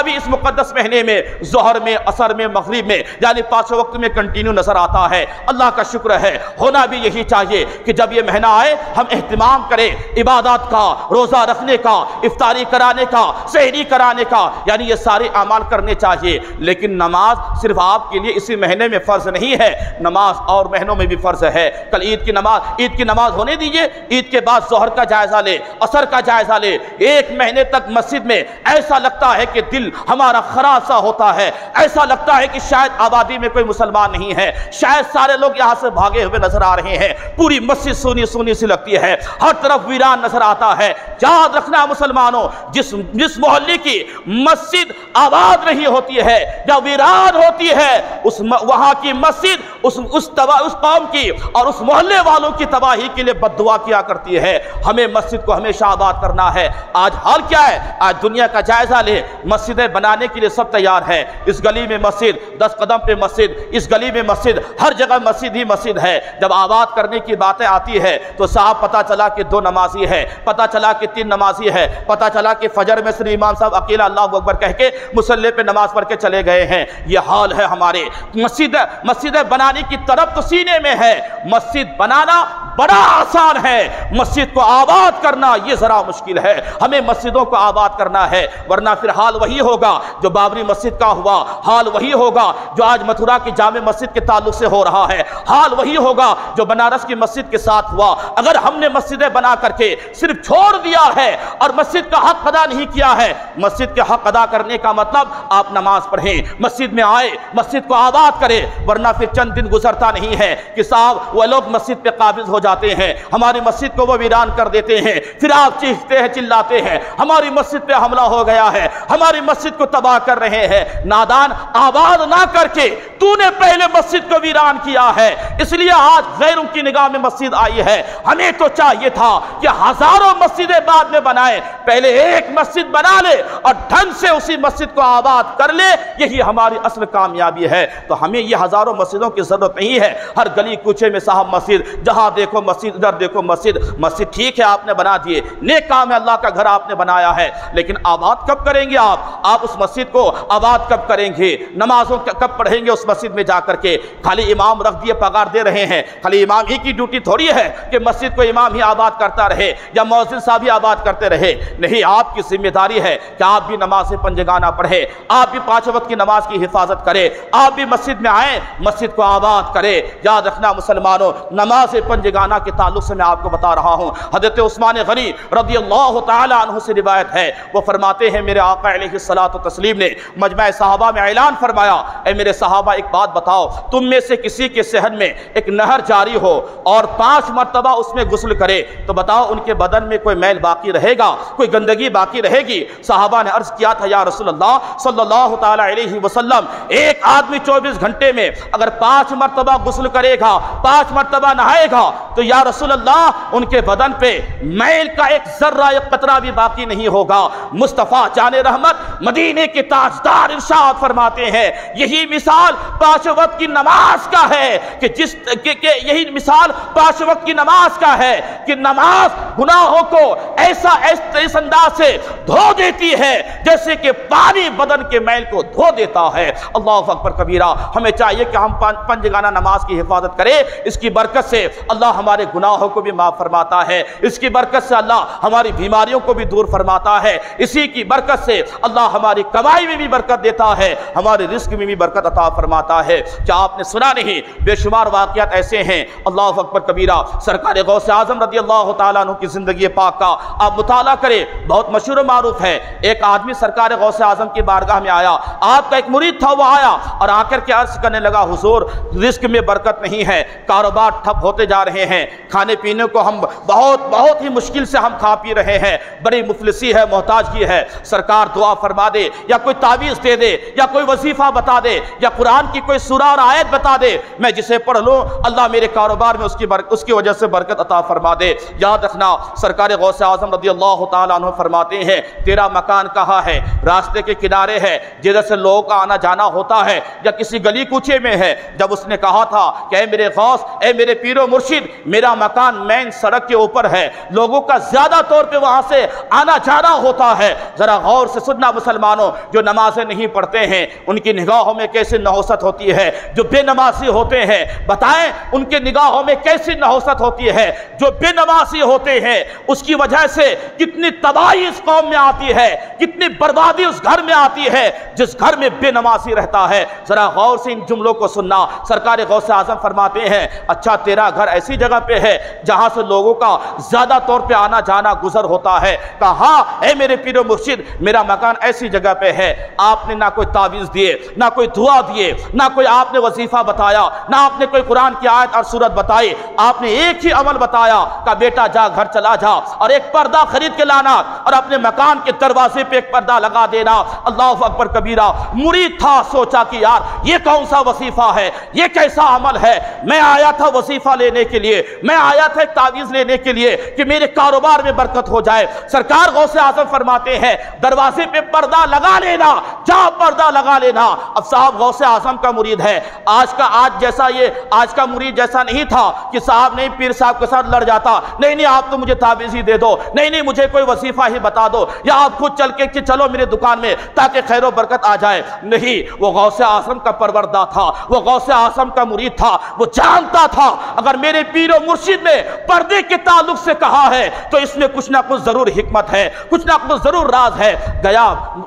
[SPEAKER 1] بھی اس مقدس مہینے میں ظہر میں، عصر میں، مغرب میں یعنی 5 وقت میں کنٹینیو نظر آتا ہے۔ اللہ کا شکر ہے، ہونا بھی یہی چاہیے کہ جب یہ مہینہ آئے ہم اہتمام اہتمام کرے عبادات کا، روزہ رکھنے کا، افطاری کرانے کا، سحری کرانے کا، یعنی یہ سارے اعمال کرنے چاہیے۔ لیکن نماز صرف آپ کے لیے اسی مہینے میں فرض نہیں ہے، نماز اور مہینوں میں بھی فرض ہے۔ کل عید کی نماز ہونے دیجئے، عید کے بعد ظہر کا جائزہ لے، عصر کا جائزہ لے۔ ایک مہینے تک مسجد میں ایسا لگتا ہے کہ دل ہمارا خراب سا ہوتا ہے، ایسا لگتا ہے کہ شاید آبادی میں کوئی مسلمان نہیں ہے، شاید سارے لوگ یہاں سے بھاگے ہوئے نظر آ رہے ہیں، پوری مسجد سونی سونی سی لگتی ہے، ہر طرف ویران نظر آتا ہے۔ یاد رکھنا مسلمانوں، جس محلے کی مسجد آباد نہیں ہوتی ہے یا ویران ہوتی ہے، وہاں کی مسجد اس قوم کی اور اس محلے والوں کی تباہی کے لیے بد دعا کیا کرتی ہے۔ ہمیں مسجد کو ہمیشہ آباد کرنا ہے۔ آج حال کیا ہے؟ آج دنیا کا جائزہ لے، مسجدیں بنانے کے لیے سب تیار ہے۔ اس گلی میں مسجد، 10 قدم پہ مسجد، اس گلی میں مسجد، ہر جگہ مسجد ہی مسجد ہے۔ جب آباد کرنے کی باتیں آتی ہے تو صاحب پتہ چلا کہ 2 نمازی ہے، پتہ چلا کہ 3 نمازی ہے، پتہ چلا کہ فجر میں صرف امام صاحب اکیلا اللہ اکبر کہہ کے مصلی پہ نماز پڑھ کے چلے گئے ہیں۔ یہ حال ہے ہمارے۔ مسجدیں بنانے کی طرف تو سینے میں ہے، مسجد بنانا بڑا آسان ہے، مسجد کو آباد کرنا یہ ذرا مشکل ہے۔ ہمیں مسجدوں کو آباد کرنا ہے، ورنہ پھر حال وہی ہوگا جو بابری مسجد کا ہوا، حال وہی ہوگا جو آج متھرا کی جامع مسجد کے تعلق سے ہو رہا ہے، حال وہی ہوگا جو بنارس کی مسجد کے ساتھ ہوا۔ اگر ہم نے مسجدیں بنا کر کے صرف چھوڑ دیا ہے اور مسجد کا حق ادا نہیں کیا ہے، مسجد کے حق ادا کرنے کا مطلب آپ نماز پڑھیں، مسجد میں آئے، مسجد کو آباد کرے، ورنہ پھر چند دن گزرتا نہیں ہے کہ صاحب وہ لوگ مسجد پہ قابض ہو جاتے ہیں، ہماری مسجد کو وہ ویران کر دیتے ہیں، پھر آپ چیختے ہیں، چلاتے ہیں ہماری مسجد پہ حملہ ہو گیا ہے، ہماری مسجد کو تباہ کر رہے ہیں۔ نادان، آباد نہ کر کے تو نے پہلے مسجد کو ویران کیا ہے، اس لیے آج غیروں کی نگاہ میں مسجد آئی ہے۔ ہمیں تو چاہیے تھا کہ ہزاروں مسجدیں بعد میں بنائے، پہلے ایک مسجد بنا لے اور ڈھنگ سے اسی مسجد کو آباد کر لے، یہی ہماری اصل کامیابی ہے۔ تو ہمیں یہ ہزاروں مسجدوں کی ضرورت نہیں ہے، ہر گلی کوچے میں صاحب مسجد، جہاں دیکھو مسجد، ادھر دیکھو مسجد۔ مسجد ٹھیک ہے آپ نے بنا دیے، نیک کام ہے، اللہ کا گھر آپ نے بنایا ہے، لیکن آباد کب کریں گے آپ اس مسجد کو آباد کب کریں گے؟ نمازوں کب پڑھیں گے اس مسجد میں جا کر کے؟ خالی امام رکھ دیے، پگار دے رہے ہیں، خالی امام ہی کی ڈیوٹی تھوڑی ہے کہ مسجد کو امام ہی آباد کرتا رہے یا مؤذن صاحب ہی آباد کرتے رہے۔ نہیں، آپ کی ذمہ داری ہے کہ آپ بھی نماز پنجگانہ پڑھے، آپ بھی 5 وقت کی نماز کی حفاظت کرے، آپ بھی مسجد میں آئیں، مسجد کو آباد کرے۔ یاد رکھنا مسلمانوں، نماز پنجگانہ کے تعلق سے میں آپ کو بتا رہا ہوں، حضرت عثمان غنی رضی اللہ تعالی عنہ سے روایت ہے، وہ فرماتے ہیں میرے آقا علیہ الصلوۃ والتسلیم نے مجمع صحابہ میں اعلان فرمایا، اے میرے صحابہ ایک بات بتاؤ، تم میں سے کسی کے صحن میں ایک نہر جاری ہو اور 5 مرتبہ اس میں غسل کرے تو بتاؤ ان کے بدن میں کوئی میل باقی رہے گا، کوئی گندگی باقی رہے گی؟ صحابہ نے عرض کیا تھا یا رسول اللہ صلی اللہ تعالی علیہ وسلم، ایک آدمی 24 گھنٹے میں اگر 5 مرتبہ غسل کرے گا، 5 مرتبہ نہائے گا تو یا رسول اللہ ان کے بدن پہ میل کا ایک ذرہ ایک قطرہ بھی باقی نہیں ہوگا۔ مصطفیٰ جان رحمت مدینے کے تاجدار ارشاد فرماتے ہیں، یہی مثال 5 وقت کی نماز کا ہے کہ یہی مثال 5 وقت کی نماز کا ہے کہ نماز گناہوں کو اس انداز سے دھو دیتی ہے جیسے کہ پانی بدن کے میل کو دھو دیتا ہے۔ اللہ اکبر کبیرہ۔ ہمیں چاہیے کہ ہم پنجگانہ نماز کی حفاظت کریں، اس کی برکت سے اللہ ہمارے گناہوں کو بھی معاف فرماتا ہے، اس کی برکت سے اللہ ہماری بیماریوں کو بھی دور فرماتا ہے، اسی کی برکت سے اللہ ہماری کمائی میں بھی برکت دیتا ہے، ہمارے رزق میں بھی برکت عطا فرماتا ہے۔ کیا آپ نے سنا نہیں؟ بے شمار واقعات ایسے ہیں، اللہ اکبر کبیرہ۔ سرکار غوث اعظم رضی اللہ تعالیٰ عنہ کی زندگی پاک کا آپ مطالعہ کریں، بہت مشہور و معروف ہے۔ ایک آدمی سرکار غوث اعظم کی بارگاہ میں آیا، آپ کا ایک مرید تھا، وہ آیا اور آ کر کے عرض کرنے لگا، حضور رزق میں برکت نہیں ہے، کاروبار ٹھپ ہوتے جا رہے ہیں، کھانے پینے کو ہم بہت ہی مشکل سے ہم کھا پی رہے ہیں، بڑی مفلسی ہے، محتاجگی ہے، سرکار دعا فرما دے یا کوئی تعویذ دے دے یا کوئی وظیفہ بتا دے یا قرآن کی کوئی سورہ اور آیت بتا دے، میں جسے پڑھ لوں اللہ میرے کاروبار میں اس کی وجہ سے برکت عطا فرما دے۔ یاد رکھنا سرکار غوث اعظم رضی اللہ تعالیٰ عنہ فرماتے ہیں، تیرا مکان کہاں ہے؟ راستے کے کنارے ہے، جدھر سے لوگوں کا آنا جانا ہوتا ہے، یا کسی گلی کوچے میں ہے؟ جب اس نے کہا تھا کہ اے میرے غوث، اے میرے پیر و مرشد، میرا مکان مین سڑک کے اوپر ہے، لوگوں کا زیادہ طور پہ وہاں سے آنا جانا ہوتا ہے۔ ذرا غور سے سننا مسلمانوں، جو نمازیں نہیں پڑھتے ہیں ان کی نگاہوں میں کیسی نحوست ہوتی ہے، جو بے نمازی ہوتے ہیں بتائیں ان کے نگاہوں میں کیسی نحوست ہوتی ہے، جو بے نمازی ہوتے ہیں اس کی وجہ سے کتنی تباہی اس قوم میں آتی ہے، کتنی بربادی اس گھر میں آتی ہے جس گھر میں بے نمازی رہتا ہے۔ ذرا غور سے ان جملوں کو سننا، سرکار غوث اعظم فرماتے ہیں اچھا تیرا گھر ایسی جگہ پہ ہے جہاں سے لوگوں کا زیادہ طور پہ آنا جانا گزر ہوتا ہے، کہا ہاں اے میرے پیر و مرشد میرا مکان ایسی جگہ پہ ہے، آپ نے نہ کوئی تعویذ دیے، نہ کوئی دعا دیے، نہ کوئی آپ نے وظیفہ بتایا، نہ آپ نے کوئی قرآن کی آیت اور سورت بتائی، آپ نے ایک ہی عمل بتایا کہ بیٹا جا گھر چلا جا اور ایک پردہ خرید کے لانا اور اپنے مکان کے دروازے پہ ایک پردہ لگا دینا۔ اللہ اکبر کبیرہ، مرید تھا، سوچا کہ یار یہ کون سا وظیفہ ہے، یہ کیسا عمل ہے، میں آیا تھا وظیفہ لینے کے لیے، میں آیا تھا ایک تعویذ لینے کے لیے کہ میرے کاروبار میں برکت ہو جائے۔ سرکار غوث اعظم فرماتے ہیں دروازے پہ پردہ لگا لینا، جا پردہ لگا لینا۔ اب صاحب غوث اعظم کا مرید ہے، آج کا مرید جیسا نہیں تھا کہ صاحب نہیں پیر صاحب کے ساتھ لڑ جاتا، نہیں آپ تو مجھے تعویذ ہی دے دو، نہیں مجھے کوئی وظیفہ ہی بتا دو، یا آپ خود چل کے کہ چلو میرے دکان میں تاکہ خیر و برکت آ جائے۔ نہیں، وہ غوث اعظم کا پروردہ تھا، وہ غوث اعظم کا مرید تھا، وہ جانتا تھا اگر میرے پیر و مرشد نے پردے کے تعلق سے کہا ہے تو اس میں کچھ نہ کچھ ضرور حکمت ہے، کچھ نہ کچھ ضرور راز ہے۔ گیا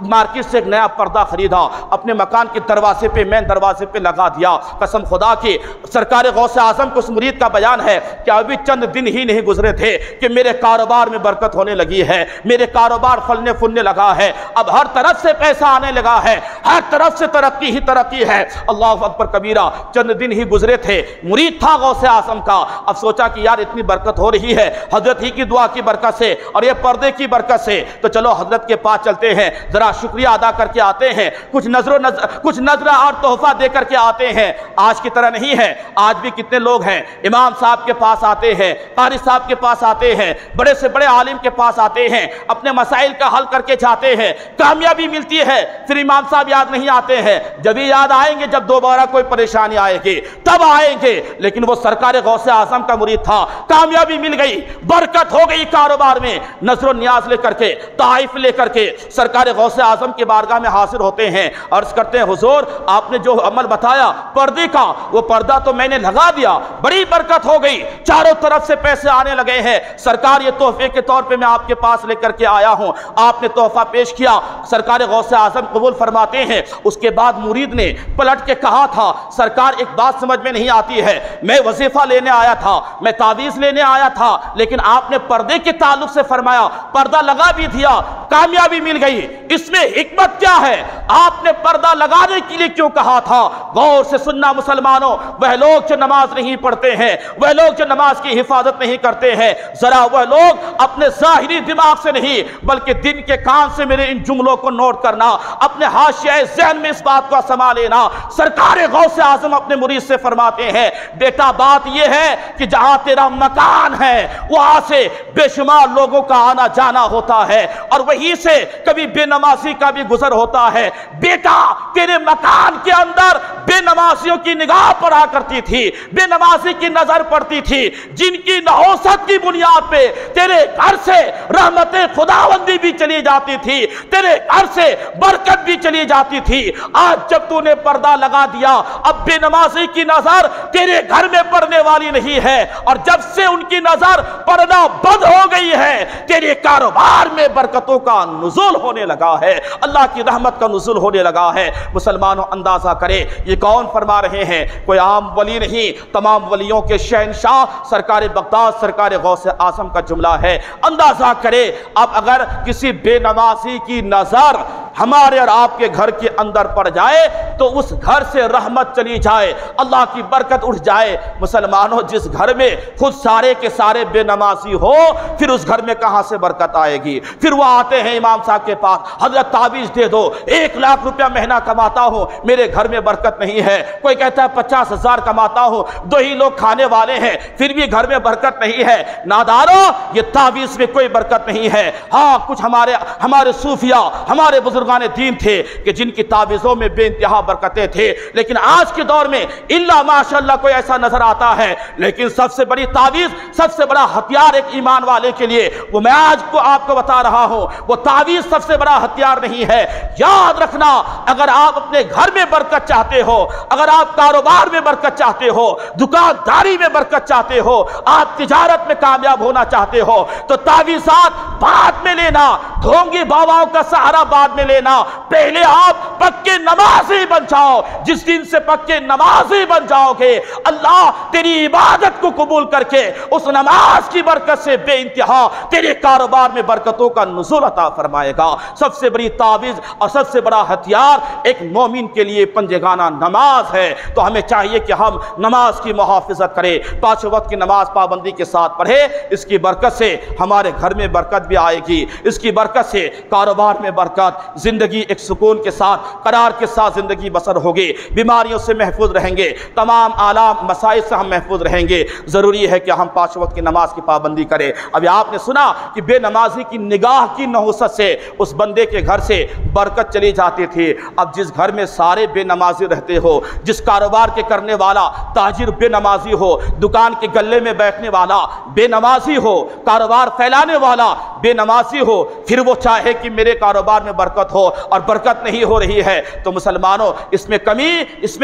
[SPEAKER 1] مارکیٹ سے ایک نیا پردہ خریدا، اپنے مکان کے دروازے پہ مین دروازے پہ لگا دیا۔ قسم خدا کی سرکار غوث اعظم کو اس مرید کا بیان ہے کہ ابھی چند دن ہی نہیں گزرے تھے کہ میرے کاروبار میں برکت ہونے لگی ہے، میرے کاروبار پھلنے پھولنے لگا ہے، اب ہر طرف سے پیسہ آنے لگا ہے، ہر طرف سے ترقی ہی ترقی ہے۔ اللہ اکبر کبیرہ، چند دن ہی گزرے تھے، مرید تھا غوث اعظم کا، اب سوچا کہ یار اتنی برکت ہو رہی ہے حضرت ہی کی دعا کی برکت سے اور یہ پردے کی برکت سے، تو چلو حضرت کے پاس چلتے ہیں، ذرا شکریہ ادا کر کے آتے ہیں، کچھ نظر اور تحفہ دے کر کے آتے ہیں۔ آج کی طرح نہیں ہے، آج بھی کتنے لوگ ہیں امام صاحب کے پاس آتے ہیں، قاری صاحب کے پاس آتے ہیں، بڑے سے بڑے عالم کے پاس آتے ہیں، اپنے مسائل کا حل کر کے جاتے ہیں، کامیابی ملتی ہے، پھر امام صاحب یاد نہیں آتے ہیں، جب ہی یاد آئیں گے جب دوبارہ کوئی پریشانی آئے گی تب آئیں گے۔ لیکن وہ سرکار غوث اعظم کا مرید تھا، کامیابی مل گئی، برکت ہو گئی کاروبار میں، نظر و نیاز لے کر کے، تحائف لے کر کے سرکار غوث اعظم کی بارگاہ میں حاضر ہوتے ہیں، عرض کرتے ہیں حضور آپ نے جو عمل بتایا پردے کا، وہ پردہ تو میں نے لگا دیا، بڑی برکت ہو گئی، چاروں طرف سے پیسے آنے لگے ہیں، سرکار یہ تحفے کے طور پہ میں آپ کے پاس لے کر کے آیا ہوں۔ آپ نے تحفہ پیش کیا، سرکار غوث اعظم قبول فرماتے ہیں۔ اس کے بعد مرید نے پلٹ کے کہا تھا سرکار ایک بات سمجھ میں نہیں آتی ہے، میں وظیفہ لینے آیا تھا، میں تعویذ لینے آیا تھا، لیکن آپ نے پردے کے تعلق سے فرمایا، پردہ لگا بھی دیا، کامیابی مل گئی، اس میں حکمت کیا ہے؟ آپ نے پردہ لگانے کے لیے کیوں کہا تھا؟ غور سے سننا مسلمانوں، وہ لوگ جو نماز نہیں پڑھتے ہیں، وہ لوگ جو نماز کی حفاظت نہیں کرتے ہیں، ذرا وہ لوگ اپنے ظاہری دماغ سے نہیں بلکہ دن کے کان سے میرے ان جملوں کو نوٹ کرنا، اپنے حاشیہ ذہن میں اس بات کو سما لینا۔ سرکار غوث اعظم اپنے مرید سے فرماتے ہیں بیٹا بات یہ ہے کہ جہاں تیرا مکان ہے وہاں سے بے شمار لوگوں کا آنا جانا ہوتا ہے اور وہیں سے کبھی بے نمازی کا بھی گزر ہوتا ہے، بیٹا تیرے مکان کے اندر بے نمازیوں کی نگاہ پڑا کرتی تھی، بے نمازی کی نظر پڑتی تھی، جن کی نحوست کی بنیاد پہ تیرے گھر سے رحمت خداوندی بھی چلی جاتی تھی، تیرے گھر سے برکت بھی چلی جاتی تھی۔ آج جب تو نے پردہ لگا دیا اب بے نمازی کی نظر تیرے گھر میں پڑنے والی نہیں ہے، اور جب سے ان کی نظر پڑنا بند ہو گئی ہے تیرے کاروبار میں برکتوں کا نزول ہونے لگا ہے، اللہ کی رحمت کا نزول ہونے لگا ہے۔ مسلمانوں اندازہ کرے یہ کون فرما رہے ہیں؟ کوئی عام ولی نہیں، تمام ولیوں کے شہنشاہ سرکار بغداد سرکار غوث اعظم کا جملہ ہے۔ اندازہ کرے اب اگر کسی بے نمازی کی نظر ہمارے اور آپ کے گھر کے اندر پڑ جائے تو اس گھر سے رحمت چلی جائے، اللہ کی برکت اٹھ جائے۔ مسلمانوں جس گھر میں خود سارے کے سارے بے نمازی ہو پھر اس گھر میں کہاں سے برکت آئے گی؟ پھر وہ آتے ہیں امام صاحب کے پاس، حضرت تعویذ دے دو، 1 لاکھ روپیہ مہینہ کماتا ہوں میرے گھر میں برکت نہیں ہے، کوئی کہتا ہے 50,000 کماتا ہوں، 2 ہی لوگ کھانے والے ہیں پھر بھی گھر میں برکت نہیں ہے۔ نادارو یہ تعویذ میں کوئی برکت نہیں ہے۔ ہاں کچھ ہمارے صوفیاء ہمارے بزرگ بزرگان دین تھے کہ جن کی تعویذوں میں بے انتہا برکتیں تھے، لیکن آج کے دور میں الا ماشاءاللہ کوئی ایسا نظر آتا ہے، لیکن سب سے بڑی تعویذ، سب سے بڑا ہتھیار ایک ایمان والے کے لیے، وہ میں آج کو آپ کو بتا رہا ہوں، وہ تعویذ سب سے بڑا ہتھیار نہیں ہے۔ یاد رکھنا، اگر آپ اپنے گھر میں برکت چاہتے ہو، اگر آپ کاروبار میں برکت چاہتے ہو، دکانداری میں برکت چاہتے ہو، آپ تجارت میں کامیاب ہونا چاہتے ہو، تو تعویذات بعد میں لینا، ڈھونگی باباؤں کا سہارا بعد میں لینا، پہلے آپ پکے نمازی بن جاؤ۔ جس دن سے پکے نمازی بن جاؤ گے، اللہ تیری عبادت کو قبول کر کے اس نماز کی برکت سے بے انتہا تیرے کاروبار میں برکتوں کا نزول عطا فرمائے گا۔ سب سے بڑی تعویذ اور سب سے بڑا ہتھیار ایک مومن کے لیے پنجگانہ نماز ہے، تو ہمیں چاہیے کہ ہم نماز کی محافظت کریں، 5 وقت کی نماز پابندی کے ساتھ پڑھے۔ اس کی برکت سے ہمارے گھر میں برکت بھی آئے گی، اس کی برکت سے کاروبار میں برکت، زندگی ایک سکون کے ساتھ، قرار کے ساتھ زندگی بسر ہوگی، بیماریوں سے محفوظ رہیں گے، تمام آلام مسائل سے ہم محفوظ رہیں گے۔ ضروری ہے کہ ہم 5 وقت کی نماز کی پابندی کریں۔ ابھی آپ نے سنا کہ بے نمازی کی نگاہ کی نحوست سے اس بندے کے گھر سے برکت چلی جاتی تھی۔ اب جس گھر میں سارے بے نمازی رہتے ہو، جس کاروبار کے کرنے والا تاجر بے نمازی ہو، دکان کے گلے میں بیٹھنے والا بے نمازی ہو، کاروبار پھیلانے والا بے نمازی ہو، پھر وہ چاہے کہ میرے کاروبار میں برکت ہو اور برکت نہیں ہو رہی ہے، تو مسلمانوں اس میں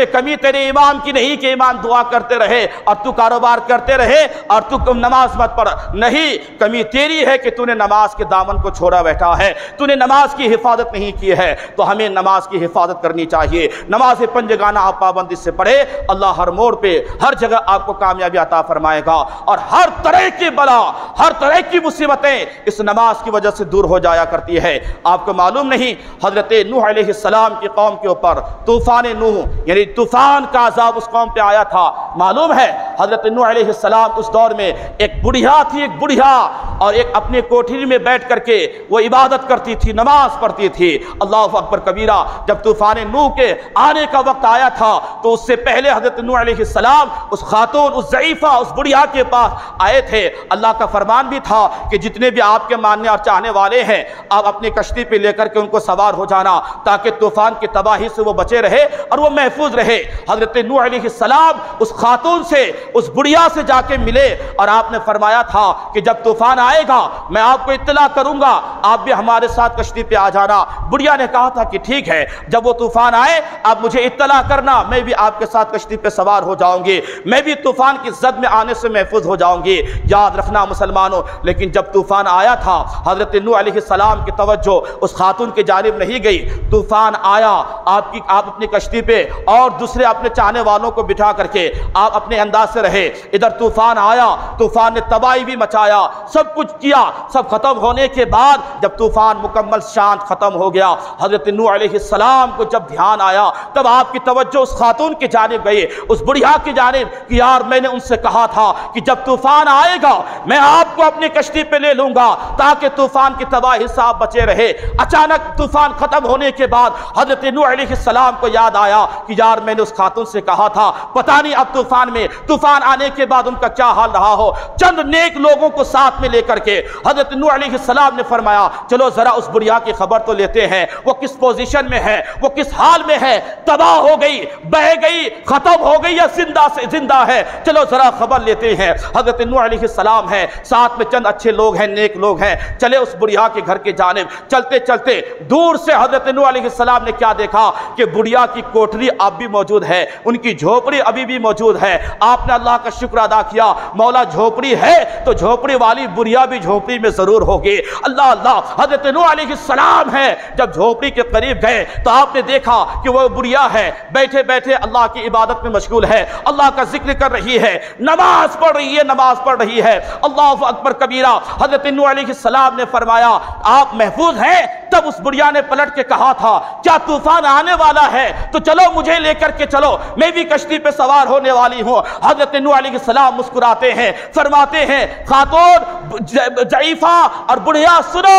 [SPEAKER 1] کمی تیرے امام کی نہیں کہ امام دعا کرتے رہے اور تو کاروبار کرتے رہے اور تو نماز مت پڑھ، نہیں، کمی تیری ہے کہ تو نے نماز کے دامن کو چھوڑا بیٹھا ہے، تو نے نماز کی حفاظت نہیں کی ہے۔ تو ہمیں نماز کی حفاظت کرنی چاہیے، نماز پنجگانہ آپ پابندی سے پڑھے، اللہ ہر موڑ پہ ہر جگہ آپ کو کامیابی عطا فرمائے گا، اور ہر طرح کی بلا، ہر طرح کی مصیبتیں اس نماز کی وجہ سے دور ہو جایا کرتی ہے۔ آپ کو معلوم نہیں، حضرت نوح علیہ السلام کی قوم کے اوپر طوفان نوح یعنی طوفان کا عذاب اس قوم پہ آیا تھا، معلوم ہے؟ حضرت نوح علیہ السلام اس دور میں ایک بڑھیا تھی، ایک بڑھیا، اور ایک اپنے کوٹھری میں بیٹھ کر کے وہ عبادت کرتی تھی، نماز پڑھتی تھی۔ اللہ اکبر کبیرہ، جب طوفان نوح کے آنے کا وقت آیا تھا تو اس سے پہلے حضرت نوح علیہ السلام اس خاتون، اس ضعیفہ، اس بڑھیا کے پاس آئے تھے۔ اللہ کا فرمان بھی تھا کہ جتنے بھی آپ کے ماننے اور چاہنے والے ہیں، آپ اپنی کشتی پہ لے کر کے ان کو سوار ہو جانا، تاکہ طوفان کی تباہی سے وہ بچے رہے اور وہ محفوظ رہے۔ حضرت نوح علیہ السلام اس خاتون سے، اس بڑھیا سے جا کے ملے، اور آپ نے فرمایا تھا کہ جب طوفان آئے گا میں آپ کو اطلاع کروں گا، آپ بھی ہمارے ساتھ کشتی پہ آ جانا۔ بڑھیا نے کہا تھا کہ ٹھیک ہے، جب وہ طوفان آئے آپ مجھے اطلاع کرنا، میں بھی آپ کے ساتھ کشتی پہ سوار ہو جاؤں گی، میں بھی طوفان کی زد میں آنے سے محفوظ ہو جاؤں گی۔ یاد رکھنا مسلمانوں، لیکن جب طوفان آیا تھا حضرت نوح علیہ السلام کی توجہ اس خاتون کی جانب نہیں گئی۔ طوفان آیا، آپ اپنی کشتی پہ اور دوسرے اپنے چاہنے والوں کو بٹھا کر کے آپ اپنے انداز سے رہے۔ ادھر طوفان آیا، طوفان نے تباہی بھی مچایا، سب کچھ کیا۔ سب ختم ہونے کے بعد جب طوفان مکمل شانت ختم ہو گیا، حضرت نوح علیہ السلام کو جب دھیان آیا، تب آپ کی توجہ اس خاتون کی جانب گئی، اس بڑھیا کی جانب، کہ یار میں نے ان سے کہا تھا کہ جب طوفان آئے گا میں آپ کو اپنی کشتی پہ لے لوں گا تاکہ طوفان کی تباہی سے آپ بچے رہے۔ اچانک طوفان ختم ہونے کے بعد حضرت نوح علیہ السلام کو یاد آیا کہ یار میں نے اس خاتون سے کہا تھا، پتہ نہیں اب طوفان آنے کے بعد ان کا کیا حال رہا ہو۔ چند نیک لوگوں کو ساتھ میں لے کر کے حضرت نوح علیہ السلام نے فرمایا چلو ذرا اس بڑھیا کی خبر تو لیتے ہیں، وہ کس پوزیشن میں ہے، وہ کس حال میں ہے، تباہ ہو گئی، بہ گئی، ختم ہو گئی یا زندہ ہے، چلو ذرا خبر لیتے ہیں۔ حضرت نوح علیہ السلام ہے، ساتھ میں چند اچھے لوگ ہیں، نیک لوگ ہیں، چلے اس بڑھیا کے گھر کے جانب۔ چلتے چلتے دور سے حضرت نوح علیہ السلام نے کیا دیکھا کہ بڑھیا کی کوٹری اب بھی موجود ہے، ان کی جھوپڑی ابھی بھی موجود ہے۔ آپ نے اللہ کا شکر ادا کیا، مولا جھوپڑی ہے تو جھوپڑی والی بڑھیا بھی جھوپڑی میں ضرور ہوگی۔ اللہ اللہ، حضرت نوح علیہ السلام ہے، جب جھوپڑی کے قریب گئے تو آپ نے دیکھا کہ وہ بڑھیا ہے، بیٹھے بیٹھے اللہ کی عبادت میں مشغول ہے، اللہ کا ذکر کر رہی ہے، نماز پڑھ رہی ہے، اللہ اکبر کبیرہ۔ حضرت نوح علیہ السلام نے فرمایا آپ محفوظ ہیں؟ تب اس بڑھیا نے پلٹ کے کہا تھا کیا طوفان آنے والا ہے تو چلو مجھے لے کر کے چلو، میں بھی کشتی پہ سوار ہونے والی ہوں۔ حضرت نوح علیہ السلام مسکراتے ہیں، فرماتے ہیں خاتون ضعیفہ اور بڑھیا سنو،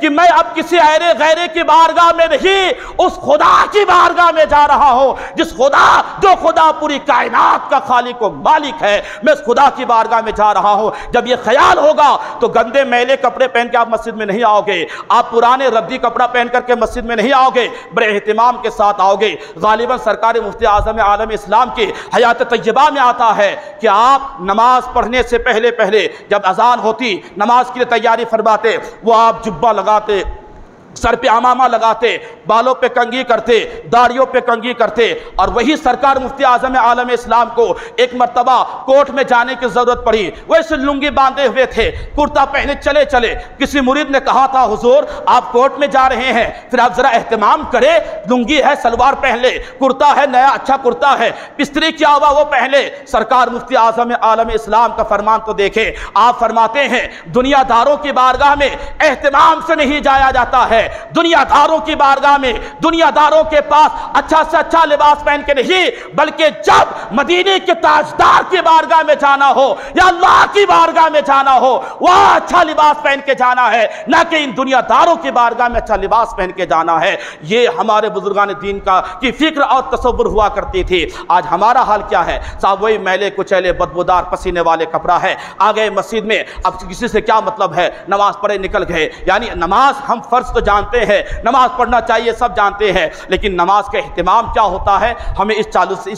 [SPEAKER 2] کہ میں اب کسی غیرے کی بارگاہ میں نہیں، اس خدا کی بارگاہ میں جا رہا ہوں جو خدا پوری کائنات کا خالق و مالک ہے، میں اس خدا کی بارگاہ میں جا رہا ہوں۔ جب یہ خیال ہوگا تو گندے میلے کپڑے پہن کے آپ مسجد میں نہیں آؤ گے، آپ پرانے ردی کپڑا پہن کر کے مسجد میں نہیں آؤ گے، بڑے اہتمام کے ساتھ آؤ گے۔ غالباً سرکار مفتی اعظم عالم اسلام کی حیات طیبہ میں آتا ہے کہ آپ نماز پڑھنے سے پہلے جب اذان ہوتی، نماز کے لیے تیاری فرماتے، وہ آپ جبہ لگاتے، سر پہ عمامہ لگاتے، بالوں پہ کنگھی کرتے، داڑھیوں پہ کنگھی کرتے، اور وہی سرکار مفتی اعظم عالم اسلام کو ایک مرتبہ کوٹ میں جانے کی ضرورت پڑی، وہ اسے لنگی باندھے ہوئے تھے، کرتا پہنے چلے کسی مرید نے کہا تھا حضور آپ کوٹ میں جا رہے ہیں، پھر آپ ذرا اہتمام کرے، لنگی ہے سلوار پہن لے، کرتا ہے نیا اچھا کرتا ہے، بستری کیا ہوا وہ پہن لے۔ سرکار مفتی اعظم عالم اسلام کا فرمان تو دیکھیں، آپ فرماتے ہیں دنیا داروں کی بارگاہ میں اہتمام سے نہیں جایا جاتا ہے، دنیا داروں کی بارگاہ میں دنیا داروں کے پاس اچھا سے اچھا لباس پہن کے نہیں، بلکہ جب مدینے کے تاجدار کی بارگاہ میں جانا ہو یا اللہ کی بارگاہ میں جانا ہو وہاں اچھا لباس پہن کے جانا ہے، نہ کہ ان دنیا داروں کی بارگاہ میں اچھا لباس پہن کے جانا ہے۔ یہ ہمارے بزرگان دین کی فکر اور تصور ہوا کرتی تھی۔ آج ہمارا حال کیا ہے؟ صاحب وہی میلے کچیلے بدبودار پسینے والے کپڑا ہے، آ گئے مسجد میں، اب کسی سے کیا مطلب ہے، نماز پڑھے نکل گئے۔ یعنی نماز ہم فرض تو جانتے ہیں، نماز پڑھنا چاہیے سب جانتے ہیں، لیکن نماز کا اہتمام کیا ہوتا ہے ہمیں اس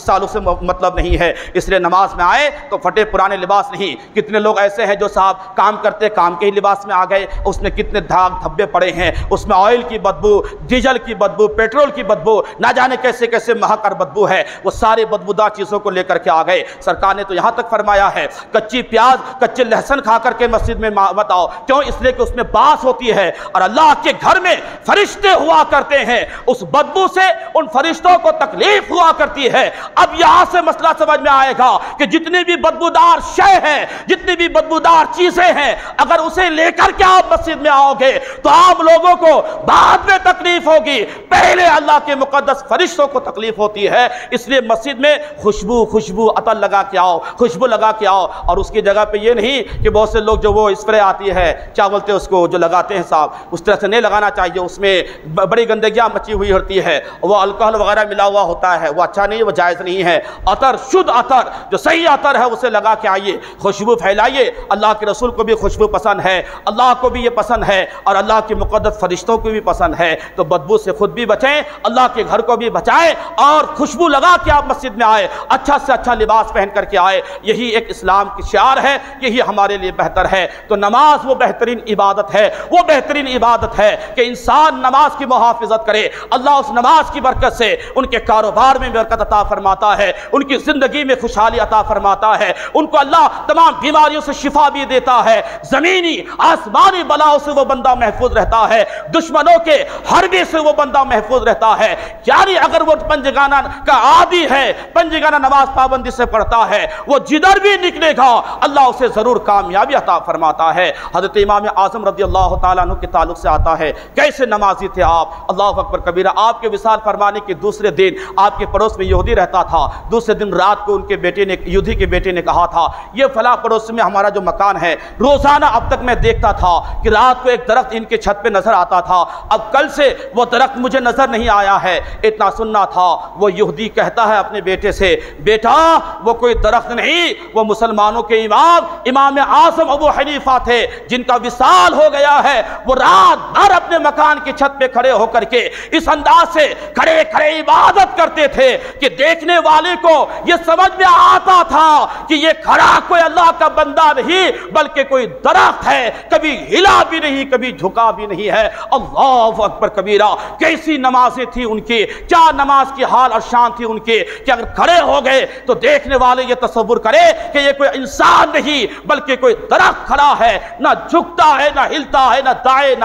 [SPEAKER 2] سالوں سے مطلب نہیں ہے۔ اس لیے نماز میں آئے تو پھٹے پرانے لباس نہیں۔ کتنے لوگ ایسے ہیں جو صاحب کام کرتے کام کے ہی لباس میں آ گئے، اس میں کتنے داغ دھبے پڑے ہیں، اس میں آئل کی بدبو، ڈیزل کی بدبو، پیٹرول کی بدبو، نہ جانے کیسے کیسے مہک اور بدبو ہے، وہ سارے بدبودار چیزوں کو لے کر کے آ گئے۔ سرکار نے تو یہاں تک فرمایا ہے کچی پیاز کچے لہسن کھا کر کے مسجد میں مت آؤ، کیوں؟ اس لیے کہ اس میں باس ہوتی ہے، اور اللہ کے گھر میں فرشتے ہوا کرتے ہیں، اس بدبو سے ان فرشتوں کو تکلیف ہوا کرتی ہے۔ اب یہاں سے مسئلہ سمجھ میں آئے گا کہ جتنی بھی بدبودار شے ہے، جتنی بھی بدبودار چیزیں ہیں، اگر اسے لے کر کے آپ مسجد میں آؤ گے تو عام لوگوں کو بعد میں تکلیف ہوگی، پہلے اللہ کے مقدس فرشتوں کو تکلیف ہوتی ہے۔ اس لیے مسجد میں خوشبو عطر لگا کے آؤ، خوشبو لگا کے آؤ، اور اس کی جگہ پہ یہ نہیں کہ بہت سے لوگ جو وہ اسپرے آتی ہے کیا بولتے ہیں اس کو جو لگاتے ہیں صاحب، اس طرح سے نہیں لگانا چاہیے، اس میں بڑی گندگیاں مچی ہوئی ہوتی ہے، وہ الکحل وغیرہ ملا ہوا ہوتا ہے، وہ اچھا نہیں، وہ جائز نہیں ہے۔ عطر شدھ عطر جو صحیح عطر ہے اسے لگا کے آئیے، خوشبو پھیلائیے۔ اللہ کے رسول کو بھی خوشبو پسند ہے، اللہ کو بھی یہ پسند ہے، اور اللہ کے مقدس فرشتوں کو بھی پسند ہے، تو بدبو سے خود بھی بچیں، اللہ کے گھر کو بھی بچائیں، اور خوشبو لگا کے آپ مسجد میں آئے، اچھا سے اچھا لباس پہن کر کے آئے۔ یہی ایک اسلام کی شعار ہے، یہی ہمارے لیے بہتر ہے۔ تو نماز وہ بہترین عبادت ہے، وہ بہترین عبادت ہے کہ انسان نماز کی محافظت کرے۔ اللہ اس نماز کی برکت سے ان کے کاروبار میں برکت عطا فرماتا ہے، ان کی زندگی میں خوشحالی عطا فرماتا ہے، ان کو اللہ تمام بیماریوں سے شفا بھی دیتا ہے، زمینی آسمانی بلاؤں سے وہ بندہ محفوظ رہتا ہے، دشمنوں کے حربے سے وہ بندہ محفوظ رہتا ہے۔ یعنی اگر وہ پنجگانہ کا عادی ہے، پنجگانہ نماز پابندی سے پڑھتا ہے، وہ جدھر بھی نکلے گا اللہ اسے ضرور کامیابی عطا فرماتا ہے۔ حضرت امام اعظم رضی اللہ تعالیٰ عنہ کے تعلق سے آتا ہے کیسے نمازی تھے آپ، اللہ اکبر کبیرہ۔ آپ کے وصال فرمانے کے دوسرے دن آپ کے پڑوس میں یہودی رہتا تھا، دوسرے دن رات کو ان کے بیٹے نے، یہودی کے بیٹے نے کہا تھا یہ فلاں پڑوس میں ہمارا جو مکان ہے، روزانہ اب تک میں دیکھتا تھا کہ رات کو ایک درخت ان کے چھت پہ نظر آتا تھا، اب کل سے وہ درخت مجھے نظر نہیں آیا ہے۔ اتنا سننا تھا، وہ یہودی کہتا ہے اپنے بیٹے سے، بیٹا وہ کوئی درخت نہیں، وہ مسلمانوں کے امام اعظم ابو حنیفہ تھے جن کا وصال ہو گیا ہے۔ وہ رات بھر اپنے مکان کی چھت پہ کھڑے ہو کر کے اس انداز سے کھڑے کھڑے عبادت کرتے تھے کہ دیکھنے والے کو یہ سمجھ میں آتا تھا کہ یہ کھڑا کوئی اللہ کا بندہ نہیں بلکہ کوئی درخت ہے، کبھی ہلا بھی نہیں، کبھی جھکا بھی نہیں ہے۔ اللہ اکبر کبیرہ، کیسی نمازیں تھی ان کی، کیا نماز کی حال اور شان تھی ان کی کہ اگر کھڑے ہو گئے تو دیکھنے والے یہ تصور کرے کہ یہ کوئی انسان نہیں بلکہ کوئی درخت کھڑا ہے، نہ جھکتا ہے، نہ ہلتا ہے، نہ دائیں نہ